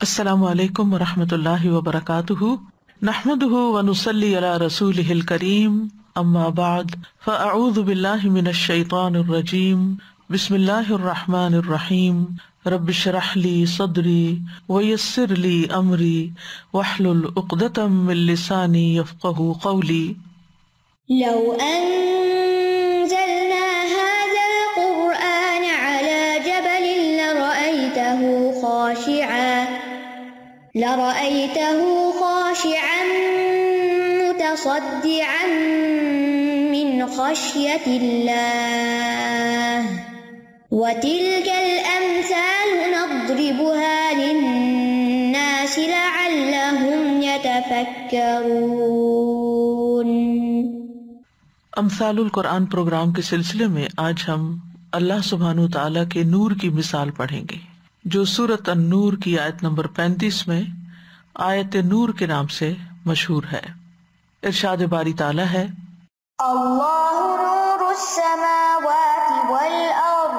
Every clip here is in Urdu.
السلام علیکم ورحمۃ اللہ وبرکاتہ، نحمدہ ونصلی علی رسولہ الکریم، اما بعد فاعوذ باللہ من الشیطان الرجیم، بسم اللہ الرحمن الرحیم، رب اشرح لی صدری ویسر لی امری واحلل عقدۃ من لسانی یفقہوا قولی۔ لو أنزلنا هذا القرآن على جبل لرأيته خاشعا متصدعا من خشية الله وتلك الأمثال نضربها للناس لعلهم يتفكرون۔ امثال القرآن پروگرام کے سلسلے میں آج ہم اللہ سبحانہ تعالیٰ کے نور کی مثال پڑھیں گے، جو سورۃ النور کی آیت نمبر 35 میں آیت نور کے نام سے مشہور ہے۔ ارشاد باری تعالیٰ ہے، اللہ نور السماوات والأرض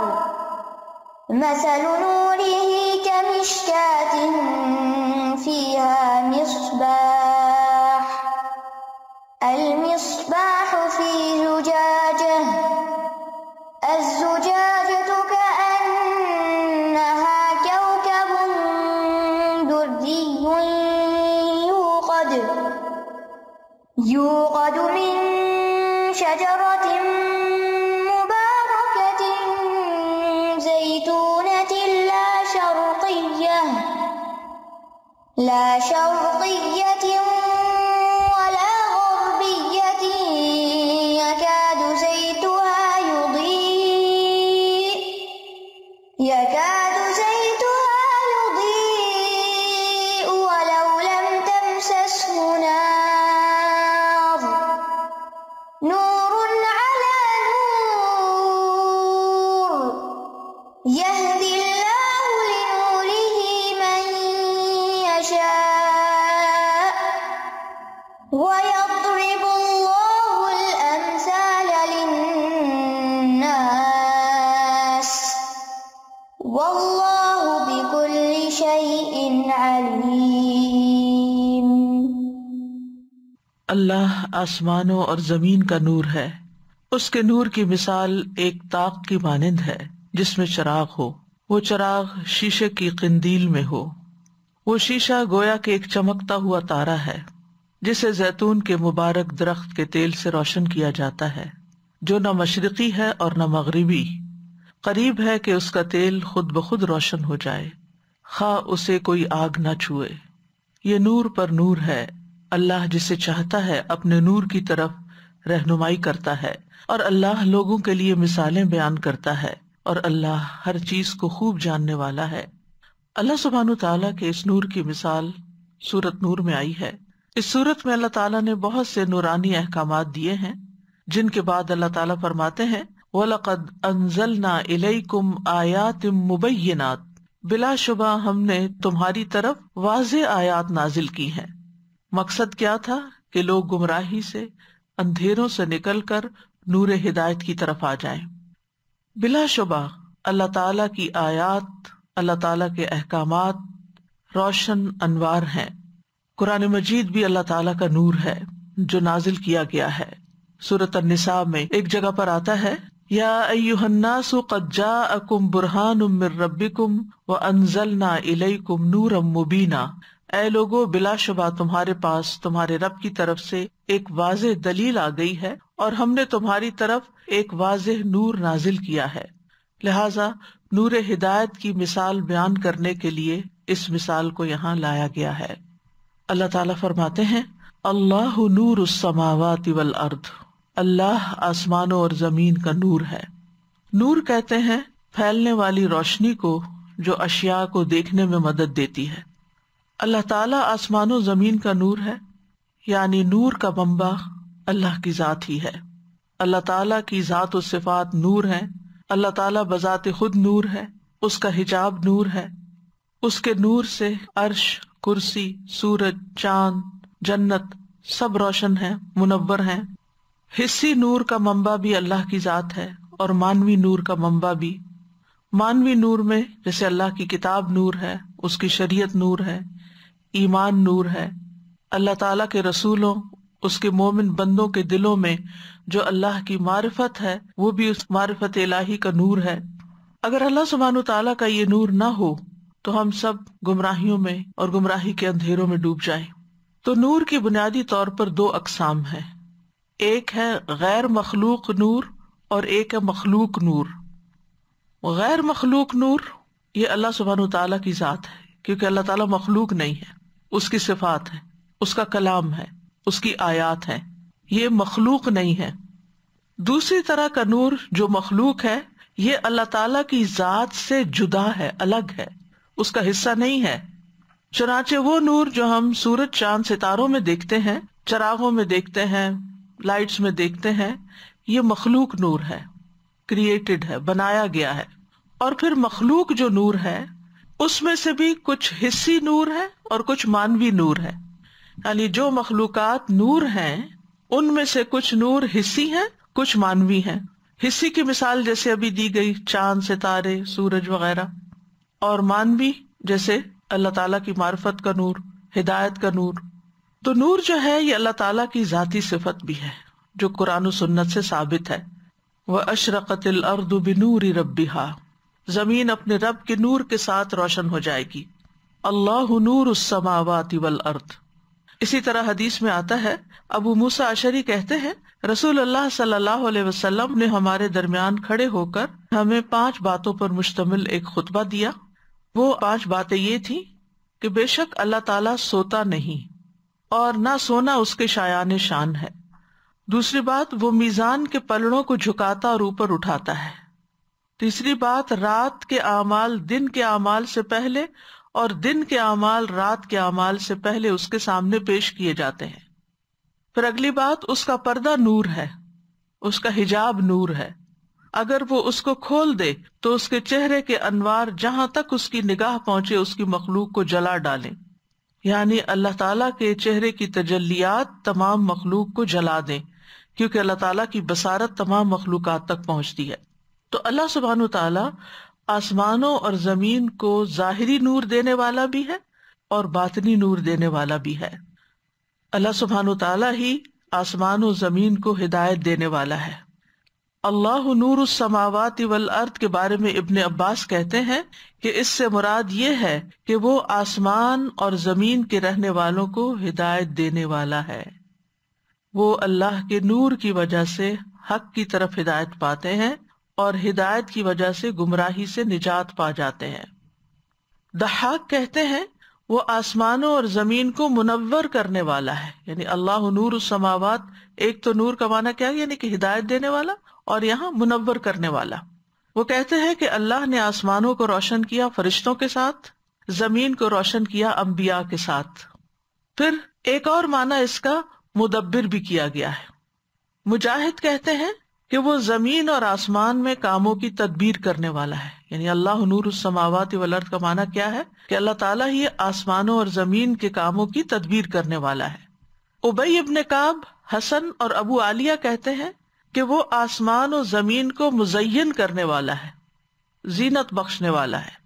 مثل نوره كمشكاة فيها مصباح المصباح في زجاجة الزجاجة كأنها كوكب دري يوقد من شجرة مباركة زيتونة لا شرقية ولا غربية يكاد زيتها يضيء ولو لم تمسسه نار نور على نور يهدي الله لنوره من يشاء ويضرب الله الأمثال للناس والله بكل شيء عليم۔ اللہ آسمانوں اور زمین کا نور ہے، اس کے نور کی مثال ایک طاق کی مانند ہے جس میں چراغ ہو، وہ چراغ شیشے کی قندیل میں ہو، وہ شیشہ گویا کہ ایک چمکتا ہوا تارا ہے جسے زیتون کے مبارک درخت کے تیل سے روشن کیا جاتا ہے، جو نہ مشرقی ہے اور نہ مغربی، قریب ہے کہ اس کا تیل خود بخود روشن ہو جائے، خواہ اسے کوئی آگ نہ چھوئے۔ یہ نور پر نور ہے، اللہ جسے چاہتا ہے اپنے نور کی طرف رہنمائی کرتا ہے، اور اللہ لوگوں کے لیے مثالیں بیان کرتا ہے، اور اللہ ہر چیز کو خوب جاننے والا ہے۔ اللہ سبحانہ تعالیٰ کے اس نور کی مثال سورۃ نور میں آئی ہے۔ اس سورت میں اللہ تعالیٰ نے بہت سے نورانی احکامات دیے ہیں، جن کے بعد اللہ تعالیٰ فرماتے ہیں، وَلَقَدْ أَنزَلْنَا إِلَيْكُمْ آيَاتٍ مُبَيِّنَاتٍ، بلا شبہ ہم نے تمہاری طرف واضح آیات نازل کی ہیں۔ مقصد کیا تھا کہ لوگ گمراہی سے، اندھیروں سے نکل کر نور ہدایت کی طرف آ جائیں۔ بلا شبہ اللہ تعالیٰ کی آیات، اللہ تعالیٰ کے احکامات روشن انوار ہیں۔ قرآن مجید بھی اللہ تعالیٰ کا نور ہے جو نازل کیا گیا ہے۔ سورۃ النساء میں ایک جگہ پر آتا ہے، یا ایھا الناس قد جاءکم برہان من ربکم وانزلنا الیکم نورا مبینا، اے لوگو بلا شبہ تمہارے پاس تمہارے رب کی طرف سے ایک واضح دلیل آ گئی ہے، اور ہم نے تمہاری طرف ایک واضح نور نازل کیا ہے۔ لہذا نور ہدایت کی مثال بیان کرنے کے لیے اس مثال کو یہاں لایا گیا ہے۔ اللہ تعالیٰ فرماتے ہیں، اللہ نور السماوات والارض، اللہ آسمانوں اور زمین کا نور ہے۔ نور کہتے ہیں پھیلنے والی روشنی کو جو اشیاء کو دیکھنے میں مدد دیتی ہے۔ اللہ تعالیٰ آسمانوں زمین کا نور ہے، یعنی نور کا منبع اللہ کی ذات ہی ہے۔ اللہ تعالیٰ کی ذات و صفات نور ہیں، اللہ تعالیٰ بذات خود نور ہے، اس کا حجاب نور ہے، اس کے نور سے عرش، کرسی، سورج، چاند، جنت سب روشن ہیں، منور ہیں۔ حصی نور کا منبع بھی اللہ کی ذات ہے، اور مانوی نور کا منبع بھی۔ مانوی نور میں جیسے اللہ کی کتاب نور ہے، اس کی شریعت نور ہے، ایمان نور ہے، اللہ تعالیٰ کے رسولوں، اس کے مومن بندوں کے دلوں میں جو اللہ کی معرفت ہے وہ بھی اس معرفت الہی کا نور ہے۔ اگر اللہ سبحانہ تعالیٰ کا یہ نور نہ ہو تو ہم سب گمراہیوں میں اور گمراہی کے اندھیروں میں ڈوب جائیں۔ تو نور کی بنیادی طور پر دو اقسام ہیں، ایک ہے غیر مخلوق نور اور ایک ہے مخلوق نور۔ غیر مخلوق نور یہ اللہ سبحانہ تعالیٰ کی ذات ہے، کیونکہ اللہ تعالیٰ مخلوق نہیں ہے، اس کی صفات ہے، اس کا کلام ہے، اس کی آیات ہیں، یہ مخلوق نہیں ہے۔ دوسری طرح کا نور جو مخلوق ہے یہ اللہ تعالیٰ کی ذات سے جدا ہے، الگ ہے، اس کا حصہ نہیں ہے۔ چنانچہ وہ نور جو ہم سورج چاند ستاروں میں دیکھتے ہیں، چراغوں میں دیکھتے ہیں، لائٹس میں دیکھتے ہیں، یہ مخلوق نور ہے، کریٹڈ ہے، بنایا گیا ہے۔ اور پھر مخلوق جو نور ہے اس میں سے بھی کچھ حصی نور ہے اور کچھ مانوی نور ہے، یعنی جو مخلوقات نور ہیں ان میں سے کچھ نور حصی ہیں، کچھ مانوی ہیں۔ حصی کی مثال جیسے ابھی دی گئی چاند، ستارے، سورج وغیرہ، اور مانوی جیسے اللہ تعالیٰ کی معرفت کا نور، ہدایت کا نور۔ تو نور جو ہے یہ اللہ تعالیٰ کی ذاتی صفت بھی ہے جو قرآن و سنت سے ثابت ہے۔ وَأَشْرَقَتِ الْأَرْضُ بِنُورِ رَبِّهَا، زمین اپنے رب کے نور کے ساتھ روشن ہو جائے گی۔ اللہ نور السماوات والارض۔ اسی طرح حدیث میں آتا ہے، ابو موسیٰ اشعری کہتے ہیں رسول اللہ صلی اللہ علیہ وسلم نے ہمارے درمیان کھڑے ہو کر ہمیں 5 باتوں پر مشتمل ایک خطبہ دیا۔ وہ 5 باتیں یہ تھیں کہ بے شک اللہ تعالیٰ سوتا نہیں اور نہ سونا اس کے شایان شان ہے۔ دوسری بات، وہ میزان کے پلڑوں کو جھکاتا اور اوپر اٹھاتا ہے۔ تیسری بات، رات کے اعمال دن کے اعمال سے پہلے اور دن کے اعمال رات کے اعمال سے پہلے اس کے سامنے پیش کیے جاتے ہیں۔ پھر اگلی بات، اس کا پردہ نور ہے، اس کا حجاب نور ہے، اگر وہ اس کو کھول دے تو اس کے چہرے کے انوار جہاں تک اس کی نگاہ پہنچے اس کی مخلوق کو جلا ڈالیں، یعنی اللہ تعالیٰ کے چہرے کی تجلیات تمام مخلوق کو جلا دیں، کیونکہ اللہ تعالیٰ کی بصارت تمام مخلوقات تک پہنچتی ہے۔ تو اللہ سبحانہ تعالیٰ آسمانوں اور زمین کو ظاہری نور دینے والا بھی ہے اور باطنی نور دینے والا بھی ہے۔ اللہ سبحانہ تعالیٰ ہی آسمان و زمین کو ہدایت دینے والا ہے۔ اللہ نور السماوات والارض کے بارے میں ابن عباس کہتے ہیں کہ اس سے مراد یہ ہے کہ وہ آسمان اور زمین کے رہنے والوں کو ہدایت دینے والا ہے۔ وہ اللہ کے نور کی وجہ سے حق کی طرف ہدایت پاتے ہیں اور ہدایت کی وجہ سے گمراہی سے نجات پا جاتے ہیں۔ ضحاک کہتے ہیں وہ آسمانوں اور زمین کو منور کرنے والا ہے، یعنی اللہ نور السماوات، ایک تو نور کا معنی کیا ہے یعنی کہ ہدایت دینے والا، اور یہاں منور کرنے والا۔ وہ کہتے ہیں کہ اللہ نے آسمانوں کو روشن کیا فرشتوں کے ساتھ، زمین کو روشن کیا انبیاء کے ساتھ۔ پھر ایک اور معنی اس کا مدبر بھی کیا گیا ہے۔ مجاہد کہتے ہیں کہ وہ زمین اور آسمان میں کاموں کی تدبیر کرنے والا ہے، یعنی اللہ نور السماوات والارض کا معنی کیا ہے کہ اللہ تعالیٰ ہی آسمانوں اور زمین کے کاموں کی تدبیر کرنے والا ہے۔ ابی ابن کعب، حسن اور ابو عالیہ کہتے ہیں کہ وہ آسمان و زمین کو مزین کرنے والا ہے، زینت بخشنے والا ہے۔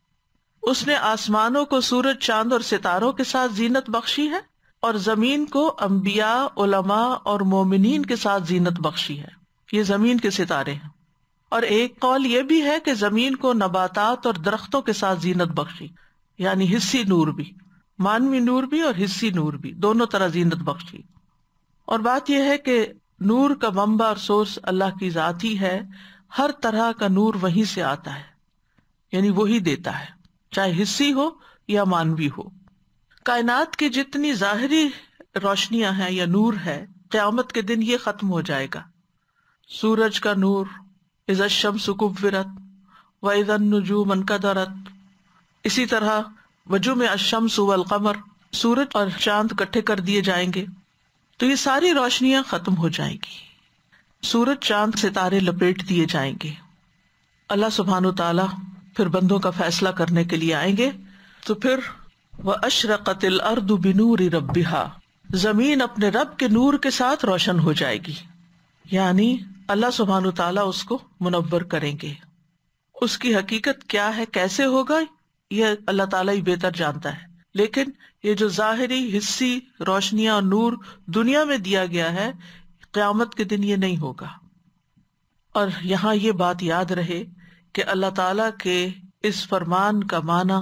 اس نے آسمانوں کو سورج، چاند اور ستاروں کے ساتھ زینت بخشی ہے اور زمین کو انبیاء، علماء اور مومنین کے ساتھ زینت بخشی ہے۔ یہ زمین کے ستارے ہیں۔ اور ایک قول یہ بھی ہے کہ زمین کو نباتات اور درختوں کے ساتھ زینت بخشی، یعنی حصی نور بھی، مانوی نور بھی اور حصی نور بھی، دونوں طرح زینت بخشی۔ اور بات یہ ہے کہ نور کا منبع اور سورس اللہ کی ذات ہی ہے، ہر طرح کا نور وہیں سے آتا ہے، یعنی وہی دیتا ہے، چاہے حصی ہو یا مانوی ہو۔ کائنات کی جتنی ظاہری روشنیاں ہیں یا نور ہے، قیامت کے دن یہ ختم ہو جائے گا۔ سورج کا نور، اذا الشمس کورت واذا النجوم انکدرت، اسی طرح وجمع الشمس والقمر، سورج اور چاند اکٹھے کر دیے جائیں گے تو یہ ساری روشنیاں ختم ہو جائیں گی، سورج، چاند، ستارے لپیٹ دیے جائیں گے۔ اللہ سبحانہ تعالیٰ پھر بندوں کا فیصلہ کرنے کے لیے آئیں گے، تو پھر وَأَشْرَقَتِ الْأَرْضُ بِنُورِ رَبِّهَا، زمین اپنے رب کے نور کے ساتھ روشن ہو جائے گی، یعنی اللہ سبحانہ تعالیٰ اس کو منور کریں گے، اس کی حقیقت کیا ہے، کیسے ہوگا، یہ اللہ تعالیٰ ہی بہتر جانتا ہے. لیکن یہ جو ظاہری حصی روشنیاں اور نور دنیا میں دیا گیا ہے، قیامت کے دن یہ نہیں ہوگا. اور یہاں یہ بات یاد رہے کہ اللہ تعالیٰ کے اس فرمان کا معنی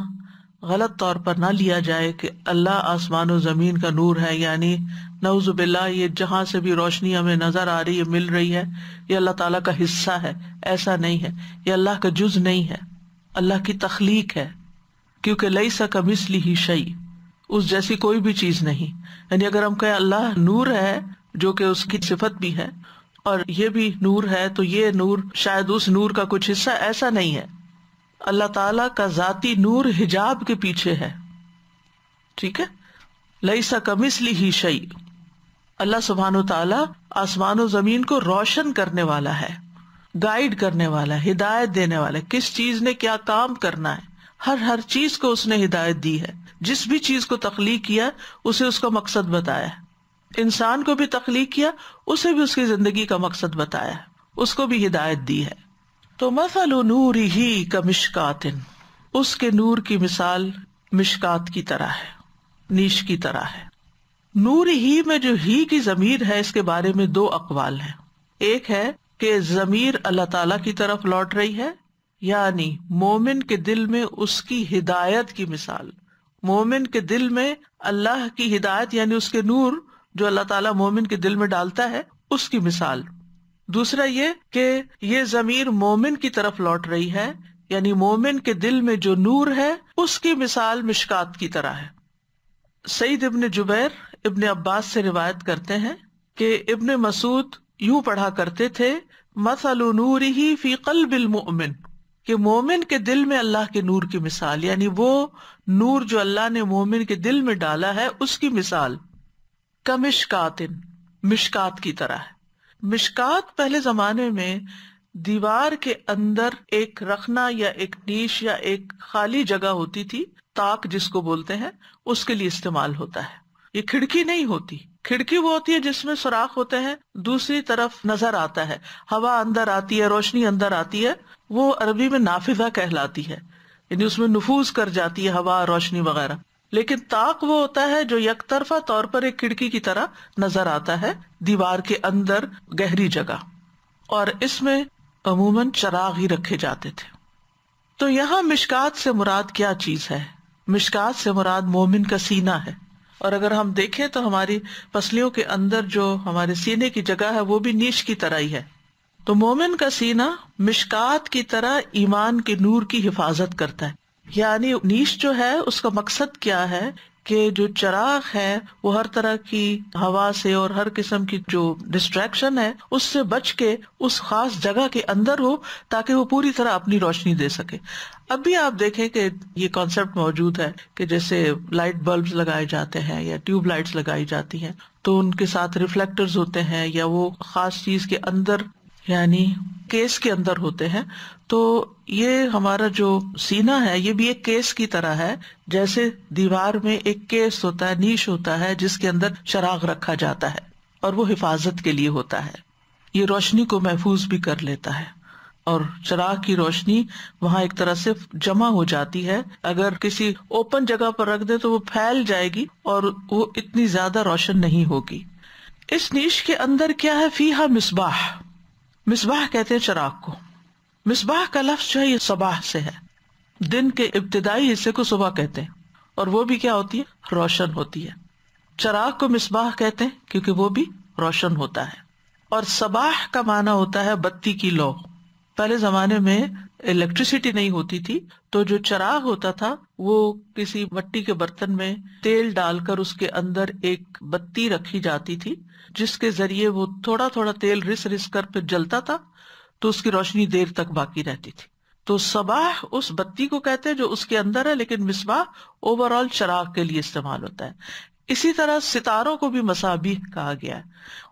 غلط طور پر نہ لیا جائے کہ اللہ آسمان و زمین کا نور ہے، یعنی نعوذ باللہ یہ جہاں سے بھی روشنی ہمیں نظر آ رہی ہے، مل رہی ہے، یہ اللہ تعالیٰ کا حصہ ہے. ایسا نہیں ہے، یہ اللہ کا جز نہیں ہے، اللہ کی تخلیق ہے. کیونکہ لیس کمثلہ شیء، اس جیسی کوئی بھی چیز نہیں. یعنی اگر ہم کہیں اللہ نور ہے، جو کہ اس کی صفت بھی ہے، اور یہ بھی نور ہے، تو یہ نور شاید اس نور کا کچھ حصہ، ایسا نہیں ہے. اللہ تعالیٰ کا ذاتی نور حجاب کے پیچھے ہے. ٹھیک ہے، لیس کمثلہ شیء. اللہ سبحانہ و تعالیٰ آسمان و زمین کو روشن کرنے والا ہے، گائیڈ کرنے والا ہے، ہدایت دینے والا ہے. کس چیز نے کیا کام کرنا ہے، ہر چیز کو اس نے ہدایت دی ہے. جس بھی چیز کو تخلیق کیا اسے اس کا مقصد بتایا ہے. انسان کو بھی تخلیق کیا، اسے بھی اس کی زندگی کا مقصد بتایا ہے، اس کو بھی ہدایت دی ہے. تو مثل نورہ کمشکات، اس کے نور کی مثال مشکات کی طرح ہے، نیش کی طرح ہے. نور ہی میں جو ہی کی ضمیر ہے، اس کے بارے میں دو اقوال ہیں. ایک ہے کہ ضمیر اللہ تعالی کی طرف لوٹ رہی ہے، یعنی مومن کے دل میں اس کی ہدایت کی مثال. مومن کے دل میں اللہ کی ہدایت یعنی اس کے نور جو اللہ تعالیٰ مومن کے دل میں ڈالتا ہے، اس کی مثال. دوسرا یہ کہ یہ ضمیر مومن کی طرف لوٹ رہی ہے، یعنی مومن کے دل میں جو نور ہے اس کی مثال مشکات کی طرح ہے. سعید ابن جبیر ابن عباس سے روایت کرتے ہیں کہ ابن مسعود یوں پڑھا کرتے تھے، مثل نورہ فی قلب المؤمن، کہ مومن کے دل میں اللہ کے نور کی مثال، یعنی وہ نور جو اللہ نے مومن کے دل میں ڈالا ہے اس کی مثال کمشکات، مشکات کی طرح ہے. مشکات پہلے زمانے میں دیوار کے اندر ایک رخنا یا ایک نیش یا ایک خالی جگہ ہوتی تھی، تاک جس کو بولتے ہیں، اس کے لیے استعمال ہوتا ہے. یہ کھڑکی نہیں ہوتی. کھڑکی وہ ہوتی ہے جس میں سوراخ ہوتے ہیں، دوسری طرف نظر آتا ہے، ہوا اندر آتی ہے، روشنی اندر آتی ہے. وہ عربی میں نافذہ کہلاتی ہے، یعنی اس میں نفوذ کر جاتی ہے ہوا، روشنی وغیرہ. لیکن طاق وہ ہوتا ہے جو یک طرفہ طور پر ایک کھڑکی کی طرح نظر آتا ہے دیوار کے اندر گہری جگہ، اور اس میں عموماً چراغ ہی رکھے جاتے تھے. تو یہاں مشکات سے مراد کیا چیز ہے؟ مشکات سے مراد مومن کا سینہ ہے. اور اگر ہم دیکھیں تو ہماری پسلیوں کے اندر جو ہمارے سینے کی جگہ ہے وہ بھی نیش کی طرح ہی ہے. تو مومن کا سینہ مشکات کی طرح ایمان کے نور کی حفاظت کرتا ہے. یعنی نیش جو ہے اس کا مقصد کیا ہے کہ جو چراغ ہے وہ ہر طرح کی ہوا سے اور ہر قسم کی جو ڈسٹریکشن ہے اس سے بچ کے اس خاص جگہ کے اندر ہو تاکہ وہ پوری طرح اپنی روشنی دے سکے. اب بھی آپ دیکھیں کہ یہ کانسیپٹ موجود ہے کہ جیسے لائٹ بلبز لگائے جاتے ہیں یا ٹیوب لائٹس لگائی جاتی ہیں تو ان کے ساتھ ریفلیکٹرز ہوتے ہیں یا وہ خاص چیز کے اندر یعنی کیس کے اندر ہوتے ہیں. تو یہ ہمارا جو سینہ ہے یہ بھی ایک کیس کی طرح ہے، جیسے دیوار میں ایک کیس ہوتا ہے، نیش ہوتا ہے جس کے اندر چراغ رکھا جاتا ہے اور وہ حفاظت کے لیے ہوتا ہے. یہ روشنی کو محفوظ بھی کر لیتا ہے، اور چراغ کی روشنی وہاں ایک طرح سے جمع ہو جاتی ہے. اگر کسی اوپن جگہ پر رکھ دے تو وہ پھیل جائے گی اور وہ اتنی زیادہ روشن نہیں ہوگی. اس نیش کے اندر کیا ہے؟ فیہا مصباح. مصباح کہتے ہیں چراغ کو. مصباح کا لفظ جو ہے یہ صباح سے ہے، دن کے ابتدائی حصے کو صبح کہتے ہیں، اور وہ بھی کیا ہوتی ہے؟ روشن ہوتی ہے. چراغ کو مصباح کہتے ہیں کیونکہ وہ بھی روشن ہوتا ہے. اور صباح کا معنی ہوتا ہے بتی کی لو. پہلے زمانے میں الیکٹریسٹی نہیں ہوتی تھی تو جو چراغ ہوتا تھا وہ کسی مٹی کے برتن میں تیل ڈال کر اس کے اندر ایک بتی رکھی جاتی تھی جس کے ذریعے وہ تھوڑا تھوڑا تیل رس رس کر پھر جلتا تھا تو اس کی روشنی دیر تک باقی رہتی تھی. تو صباح اس بتی کو کہتے ہیں جو اس کے اندر ہے، لیکن مصباح اوور آل چراغ کے لیے استعمال ہوتا ہے. اسی طرح ستاروں کو بھی مصابیح کہا گیا ہے.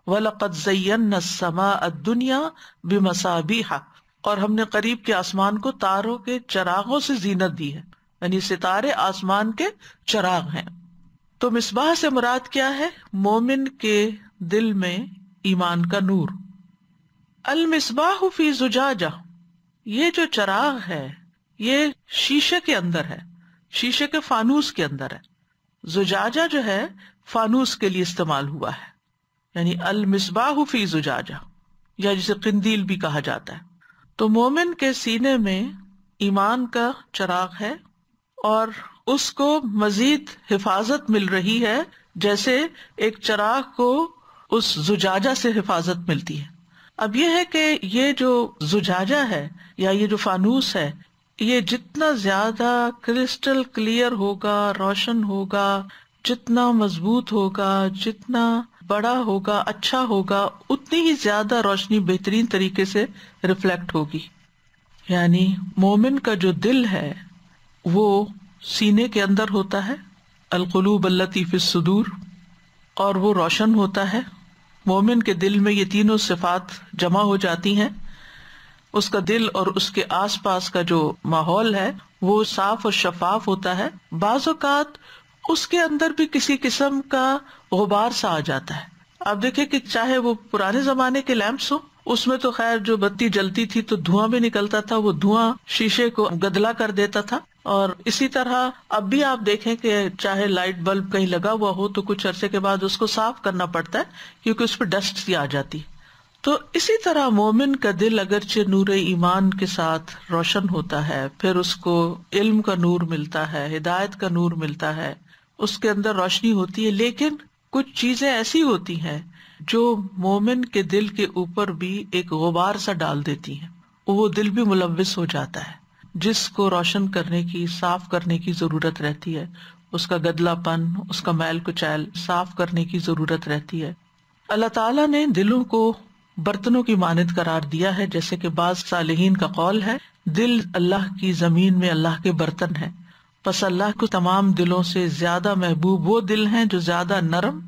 وَلَقَدْ زَيَّنَّا السَّمَاءَ الدُّنْيَا بِمَصَابِيحَ، اور ہم نے قریب کے آسمان کو تاروں کے چراغوں سے زینت دی ہے، یعنی ستارے آسمان کے چراغ ہیں. تو مصباح سے مراد کیا ہے؟ مومن کے دل میں ایمان کا نور. المصباح فی زجاجہ، یہ جو چراغ ہے یہ شیشے کے اندر ہے، شیشے کے فانوس کے اندر ہے. زجاجہ جو ہے فانوس کے لیے استعمال ہوا ہے، یعنی المصباح فی زجاجہ، یا جسے قندیل بھی کہا جاتا ہے. تو مومن کے سینے میں ایمان کا چراغ ہے اور اس کو مزید حفاظت مل رہی ہے، جیسے ایک چراغ کو اس زجاجہ سے حفاظت ملتی ہے. اب یہ ہے کہ یہ جو زجاجہ ہے یا یہ جو فانوس ہے، یہ جتنا زیادہ کرسٹل کلیئر ہوگا، روشن ہوگا، جتنا مضبوط ہوگا، جتنا بڑا ہوگا، اچھا ہوگا، اتنی ہی زیادہ روشنی بہترین طریقے سے ریفلیکٹ ہوگی. یعنی مومن کا جو دل ہے وہ سینے کے اندر ہوتا ہے، القلوب التی فی الصدور، اور وہ روشن ہوتا ہے. مومن کے دل میں یہ تینوں صفات جمع ہو جاتی ہیں. اس کا دل اور اس کے آس پاس کا جو ماحول ہے وہ صاف اور شفاف ہوتا ہے. بعض اوقات اس کے اندر بھی کسی قسم کا غبار سا آ جاتا ہے. آپ دیکھیں کہ چاہے وہ پرانے زمانے کے لیمپس ہوں، اس میں تو خیر جو بتی جلتی تھی تو دھواں بھی نکلتا تھا، وہ دھواں شیشے کو گدلا کر دیتا تھا. اور اسی طرح اب بھی آپ دیکھیں کہ چاہے لائٹ بلب کہیں لگا ہوا ہو تو کچھ عرصے کے بعد اس کو صاف کرنا پڑتا ہے کیونکہ اس پہ ڈسٹ سی آ جاتی. تو اسی طرح مومن کا دل اگرچہ نور ایمان کے ساتھ روشن ہوتا ہے، پھر اس کو علم کا نور ملتا ہے، ہدایت کا نور ملتا ہے، اس کے اندر روشنی ہوتی ہے، لیکن کچھ چیزیں ایسی ہوتی ہیں جو مومن کے دل کے اوپر بھی ایک غبار سا ڈال دیتی ہیں. وہ دل بھی ملوث ہو جاتا ہے، جس کو روشن کرنے کی، صاف کرنے کی ضرورت رہتی ہے. اس کا گدلا پن، اس کا میل کچیل صاف کرنے کی ضرورت رہتی ہے. اللہ تعالیٰ نے دلوں کو برتنوں کی مانند قرار دیا ہے، جیسے کہ بعض صالحین کا قول ہے دل اللہ کی زمین میں اللہ کے برتن ہیں. پس اللہ کو تمام دلوں سے زیادہ محبوب وہ دل ہیں جو زیادہ نرم،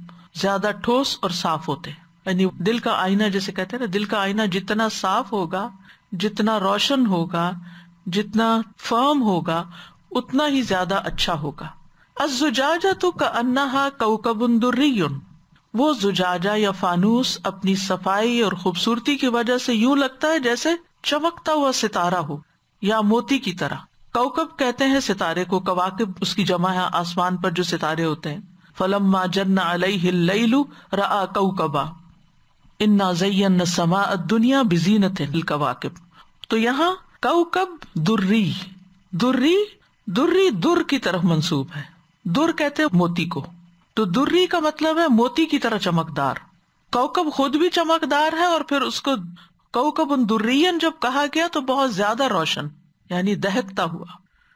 زیادہ ٹھوس اور صاف ہوتے ہیں. یعنی دل کا آئینہ جیسے کہتے ہیں نا، دل کا آئینہ جتنا صاف ہوگا، جتنا روشن ہوگا، جتنا فرم ہوگا، اتنا ہی زیادہ اچھا ہوگا. الزجاجۃ کأنہا کوکب دری، وہ زجاجہ یا فانوس اپنی صفائی اور خوبصورتی کی وجہ سے یوں لگتا ہے جیسے چمکتا ہوا ستارہ ہو یا موتی کی طرح. کوکب کہتے ہیں ستارے کو، کواکب اس کی جمع ہے، آسمان پر جو ستارے ہوتے ہیں. فلما جن علیہ اللیل رأى کوکبا انا زینا السماء الدنیا بزینۃ الکواکب. تو یہاں کوکب دری، دری دری در کی طرف منسوب ہے. در کہتے ہیں موتی کو، تو دری کا مطلب ہے موتی کی طرح چمکدار. کوکب خود بھی چمکدار ہے، اور پھر اس کو کوکب درین جب کہا گیا تو بہت زیادہ روشن، یعنی دہکتا ہوا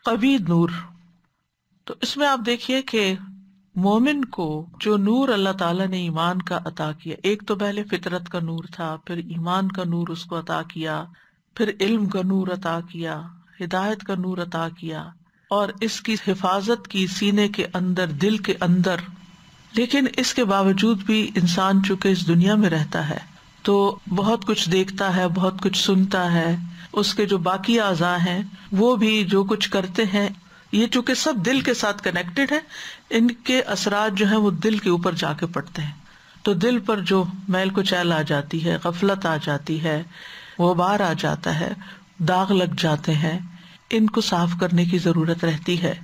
قوی نور. تو اس میں آپ دیکھیے کہ مومن کو جو نور اللہ تعالیٰ نے ایمان کا عطا کیا، ایک تو پہلے فطرت کا نور تھا، پھر ایمان کا نور اس کو عطا کیا، پھر علم کا نور عطا کیا، ہدایت کا نور عطا کیا، اور اس کی حفاظت کی سینے کے اندر، دل کے اندر. لیکن اس کے باوجود بھی انسان چونکہ اس دنیا میں رہتا ہے تو بہت کچھ دیکھتا ہے، بہت کچھ سنتا ہے. اس کے جو باقی اعضاء ہیں وہ بھی جو کچھ کرتے ہیں، یہ چونکہ سب دل کے ساتھ کنیکٹڈ ہے، ان کے اثرات جو ہیں وہ دل کے اوپر جا کے پڑتے ہیں. تو دل پر جو میل کچیل آ جاتی ہے، غفلت آ جاتی ہے، غبار آ جاتا ہے، داغ لگ جاتے ہیں، ان کو صاف کرنے کی ضرورت رہتی ہے.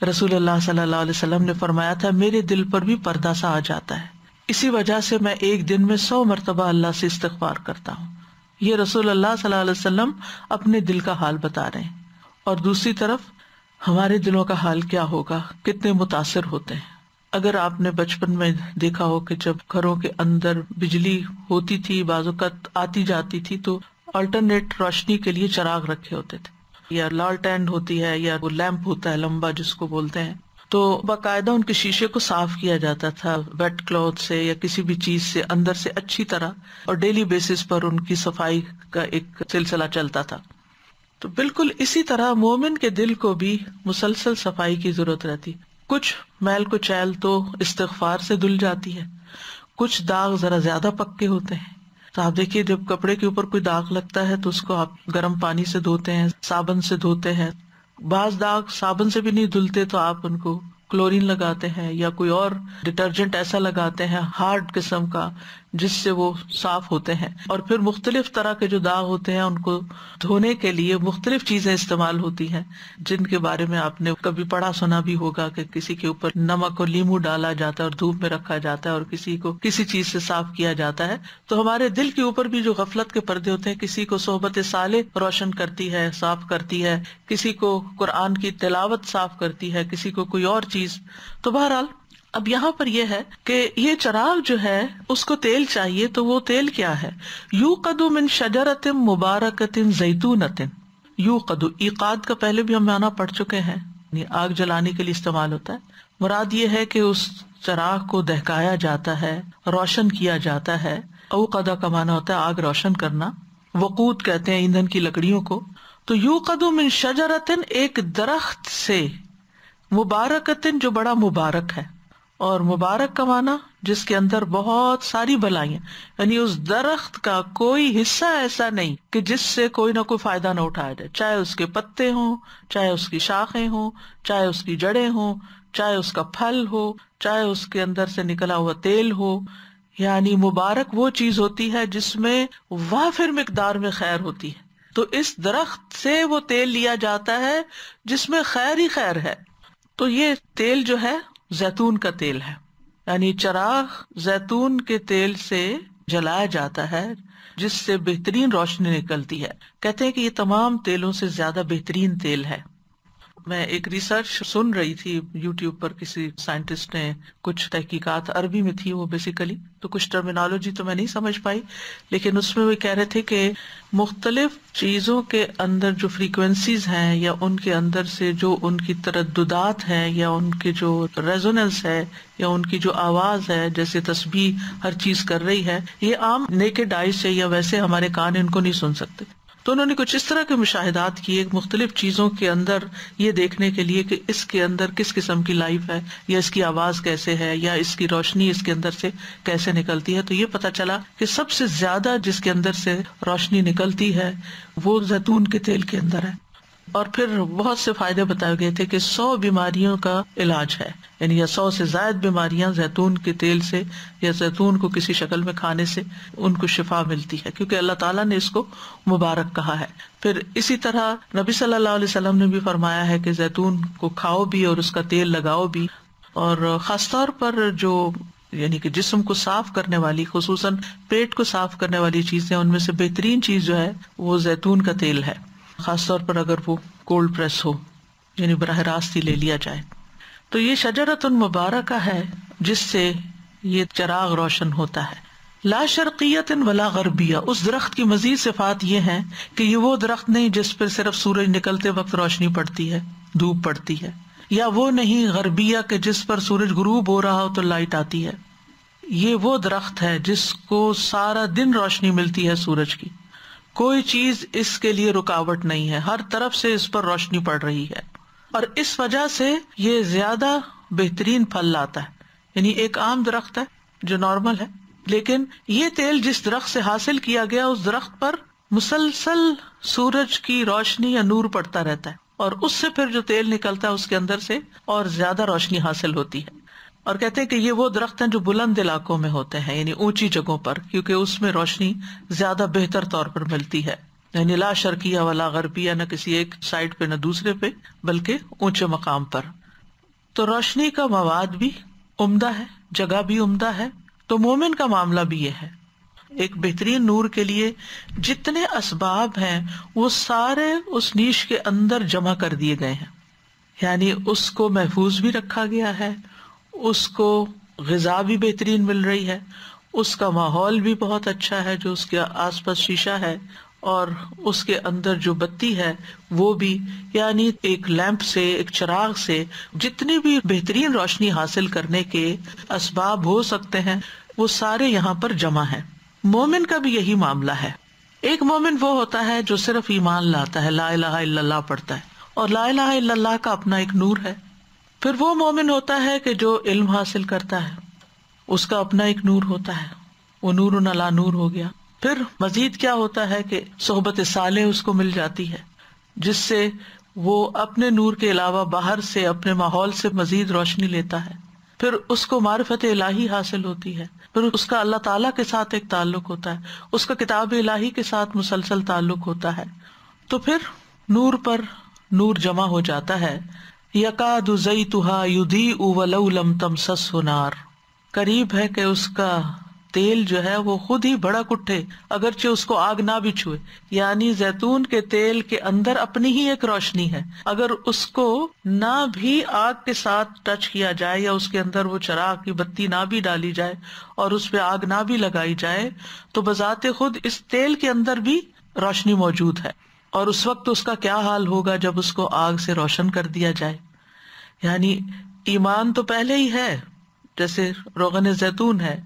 رسول اللہ صلی اللہ علیہ وسلم نے فرمایا تھا میرے دل پر بھی پردہ سا آ جاتا ہے، اسی وجہ سے میں ایک دن میں 100 مرتبہ اللہ سے استغفار کرتا ہوں. یہ رسول اللہ صلی اللہ علیہ وسلم اپنے دل کا حال بتا رہے ہیں. اور دوسری طرف ہمارے دلوں کا حال کیا ہوگا، کتنے متاثر ہوتے ہیں. اگر آپ نے بچپن میں دیکھا ہو کہ جب گھروں کے اندر بجلی ہوتی تھی، بعض اوقات آتی جاتی تھی، تو آلٹرنیٹ روشنی کے لیے چراغ رکھے ہوتے تھے، یا لالٹین ہوتی ہے، یا وہ لیمپ ہوتا ہے لمبا جس کو بولتے ہیں. تو باقاعدہ ان کے شیشے کو صاف کیا جاتا تھا ویٹ کلوتھ سے یا کسی بھی چیز سے اندر سے اچھی طرح، اور ڈیلی بیسس پر ان کی صفائی کا ایک سلسلہ چلتا تھا. تو بالکل اسی طرح مومن کے دل کو بھی مسلسل صفائی کی ضرورت رہتی. کچھ میل کچیل تو استغفار سے دھل جاتی ہے، کچھ داغ ذرا زیادہ پکے ہوتے ہیں. تو آپ دیکھیے جب کپڑے کے اوپر کوئی داغ لگتا ہے تو اس کو آپ گرم پانی سے دھوتے ہیں، صابن سے دھوتے ہیں. بعض داغ صابن سے بھی نہیں دھلتے تو آپ ان کو کلورین لگاتے ہیں یا کوئی اور ڈٹرجنٹ ایسا لگاتے ہیں ہارڈ قسم کا جس سے وہ صاف ہوتے ہیں. اور پھر مختلف طرح کے جو داغ ہوتے ہیں ان کو دھونے کے لیے مختلف چیزیں استعمال ہوتی ہیں، جن کے بارے میں آپ نے کبھی پڑھا سنا بھی ہوگا کہ کسی کے اوپر نمک اور لیمو ڈالا جاتا ہے اور دھوپ میں رکھا جاتا ہے اور کسی کو کسی چیز سے صاف کیا جاتا ہے. تو ہمارے دل کے اوپر بھی جو غفلت کے پردے ہوتے ہیں، کسی کو صحبت صالح روشن کرتی ہے، صاف کرتی ہے، کسی کو قرآن کی تلاوت صاف کرتی ہے، کسی کو کوئی اور چیز. تو بہرحال اب یہاں پر یہ ہے کہ یہ چراغ جو ہے اس کو تیل چاہیے، تو وہ تیل کیا ہے؟ یوقد من شجرۃ مبارکۃ زیتونۃ. یوقد، ایقاد کا پہلے بھی ہم معنی پڑھ چکے ہیں، یعنی آگ جلانے کے لیے استعمال ہوتا ہے. مراد یہ ہے کہ اس چراغ کو دہکایا جاتا ہے، روشن کیا جاتا ہے. اوقدہ کا معنی ہوتا ہے آگ روشن کرنا، وقود کہتے ہیں ایندھن کی لکڑیوں کو. تو یوقد من شجرۃ، ایک درخت سے، مبارکۃ جو بڑا مبارک ہے. اور مبارک کا معنی جس کے اندر بہت ساری بلائیں، یعنی اس درخت کا کوئی حصہ ایسا نہیں کہ جس سے کوئی نہ کوئی فائدہ نہ اٹھایا جائے، چاہے اس کے پتے ہوں، چاہے اس کی شاخیں ہوں، چاہے اس کی جڑیں ہوں، چاہے اس کا پھل ہو، چاہے اس کے اندر سے نکلا ہوا تیل ہو. یعنی مبارک وہ چیز ہوتی ہے جس میں وافر مقدار میں خیر ہوتی ہے. تو اس درخت سے وہ تیل لیا جاتا ہے جس میں خیر ہی خیر ہے. تو یہ تیل جو ہے زیتون کا تیل ہے، یعنی چراغ زیتون کے تیل سے جلایا جاتا ہے جس سے بہترین روشنی نکلتی ہے. کہتے ہیں کہ یہ تمام تیلوں سے زیادہ بہترین تیل ہے. میں ایک ریسرچ سن رہی تھی یوٹیوب پر، کسی سائنٹسٹ نے کچھ تحقیقات عربی میں تھی وہ بیسیکلی، تو کچھ ٹرمینالوجی تو میں نہیں سمجھ پائی، لیکن اس میں وہ کہہ رہے تھے کہ مختلف چیزوں کے اندر جو فریکوینسیز ہیں یا ان کے اندر سے جو ان کی ترددات ہیں یا ان کے جو ریزوننس ہے یا ان کی جو آواز ہے، جیسے تسبیح ہر چیز کر رہی ہے، یہ عام نیکڈ آئی سے یا ویسے ہمارے کان ان کو نہیں سن سکتے. تو انہوں نے کچھ اس طرح کے مشاہدات کیے مختلف چیزوں کے اندر، یہ دیکھنے کے لیے کہ اس کے اندر کس قسم کی لائف ہے یا اس کی آواز کیسے ہے یا اس کی روشنی اس کے اندر سے کیسے نکلتی ہے. تو یہ پتا چلا کہ سب سے زیادہ جس کے اندر سے روشنی نکلتی ہے وہ زیتون کے تیل کے اندر ہے. اور پھر بہت سے فائدے بتائے گئے تھے کہ 100 بیماریوں کا علاج ہے، یعنی یا 100 سے زائد بیماریاں زیتون کے تیل سے یا زیتون کو کسی شکل میں کھانے سے ان کو شفا ملتی ہے، کیونکہ اللہ تعالیٰ نے اس کو مبارک کہا ہے. پھر اسی طرح نبی صلی اللہ علیہ وسلم نے بھی فرمایا ہے کہ زیتون کو کھاؤ بھی اور اس کا تیل لگاؤ بھی. اور خاص طور پر جو یعنی کہ جسم کو صاف کرنے والی، خصوصاً پیٹ کو صاف کرنے والی چیزیں، ان میں سے بہترین چیز جو ہے وہ زیتون کا تیل ہے، خاص طور پر اگر وہ کولڈ پریس ہو، یعنی براہ راست ہی لے لیا جائے. تو یہ شجرۃ مبارکہ ہے جس سے یہ چراغ روشن ہوتا ہے. لا شرقیۃ ولا غربیہ، اس درخت کی مزید صفات یہ ہیں کہ یہ وہ درخت نہیں جس پر صرف سورج نکلتے وقت روشنی پڑتی ہے، دھوپ پڑتی ہے، یا وہ نہیں غربیہ کہ جس پر سورج غروب ہو رہا ہو تو لائٹ آتی ہے. یہ وہ درخت ہے جس کو سارا دن روشنی ملتی ہے سورج کی، کوئی چیز اس کے لیے رکاوٹ نہیں ہے، ہر طرف سے اس پر روشنی پڑ رہی ہے. اور اس وجہ سے یہ زیادہ بہترین پھل لاتا ہے. یعنی ایک عام درخت ہے جو نارمل ہے، لیکن یہ تیل جس درخت سے حاصل کیا گیا اس درخت پر مسلسل سورج کی روشنی یا نور پڑتا رہتا ہے، اور اس سے پھر جو تیل نکلتا ہے اس کے اندر سے اور زیادہ روشنی حاصل ہوتی ہے. اور کہتے ہیں کہ یہ وہ درخت ہیں جو بلند علاقوں میں ہوتے ہیں، یعنی اونچی جگہوں پر، کیونکہ اس میں روشنی زیادہ بہتر طور پر ملتی ہے. یعنی لا شرقیہ ولا غربیہ، نہ کسی ایک سائڈ پہ نہ دوسرے پہ، بلکہ اونچے مقام پر. تو روشنی کا مواد بھی عمدہ ہے، جگہ بھی عمدہ ہے. تو مومن کا معاملہ بھی یہ ہے، ایک بہترین نور کے لیے جتنے اسباب ہیں وہ سارے اس نیش کے اندر جمع کر دیے گئے ہیں. یعنی اس کو محفوظ بھی رکھا گیا ہے، اس کو غذا بھی بہترین مل رہی ہے، اس کا ماحول بھی بہت اچھا ہے جو اس کے آس پاس شیشہ ہے، اور اس کے اندر جو بتی ہے وہ بھی، یعنی ایک لیمپ سے، ایک چراغ سے جتنی بھی بہترین روشنی حاصل کرنے کے اسباب ہو سکتے ہیں وہ سارے یہاں پر جمع ہیں. مومن کا بھی یہی معاملہ ہے. ایک مومن وہ ہوتا ہے جو صرف ایمان لاتا ہے، لا الہ الا اللہ پڑھتا ہے، اور لا الہ الا اللہ کا اپنا ایک نور ہے. پھر وہ مومن ہوتا ہے کہ جو علم حاصل کرتا ہے، اس کا اپنا ایک نور ہوتا ہے، وہ نور علی نور ہو گیا. پھر مزید کیا ہوتا ہے کہ صحبت صالح اس کو مل جاتی ہے، جس سے وہ اپنے نور کے علاوہ باہر سے اپنے ماحول سے مزید روشنی لیتا ہے. پھر اس کو معرفت الہی حاصل ہوتی ہے، پھر اس کا اللہ تعالیٰ کے ساتھ ایک تعلق ہوتا ہے، اس کا کتاب الہی کے ساتھ مسلسل تعلق ہوتا ہے، تو پھر نور پر نور جمع ہو جاتا ہے. یکاد زیتھا یضیء ولو لم تمسسہ نار، قریب ہے کہ اس کا تیل جو ہے وہ خود ہی بھڑک اٹھے اگرچہ اس کو آگ نہ بھی چھوئے. یعنی زیتون کے تیل کے اندر اپنی ہی ایک روشنی ہے، اگر اس کو نہ بھی آگ کے ساتھ ٹچ کیا جائے یا اس کے اندر وہ چراغ کی بتی نہ بھی ڈالی جائے اور اس پہ آگ نہ بھی لگائی جائے تو بذات خود اس تیل کے اندر بھی روشنی موجود ہے. اور اس وقت اس کا کیا حال ہوگا جب اس کو آگ سے روشن کر دیا جائے. یعنی ایمان تو پہلے ہی ہے جیسے روغن زیتون ہے،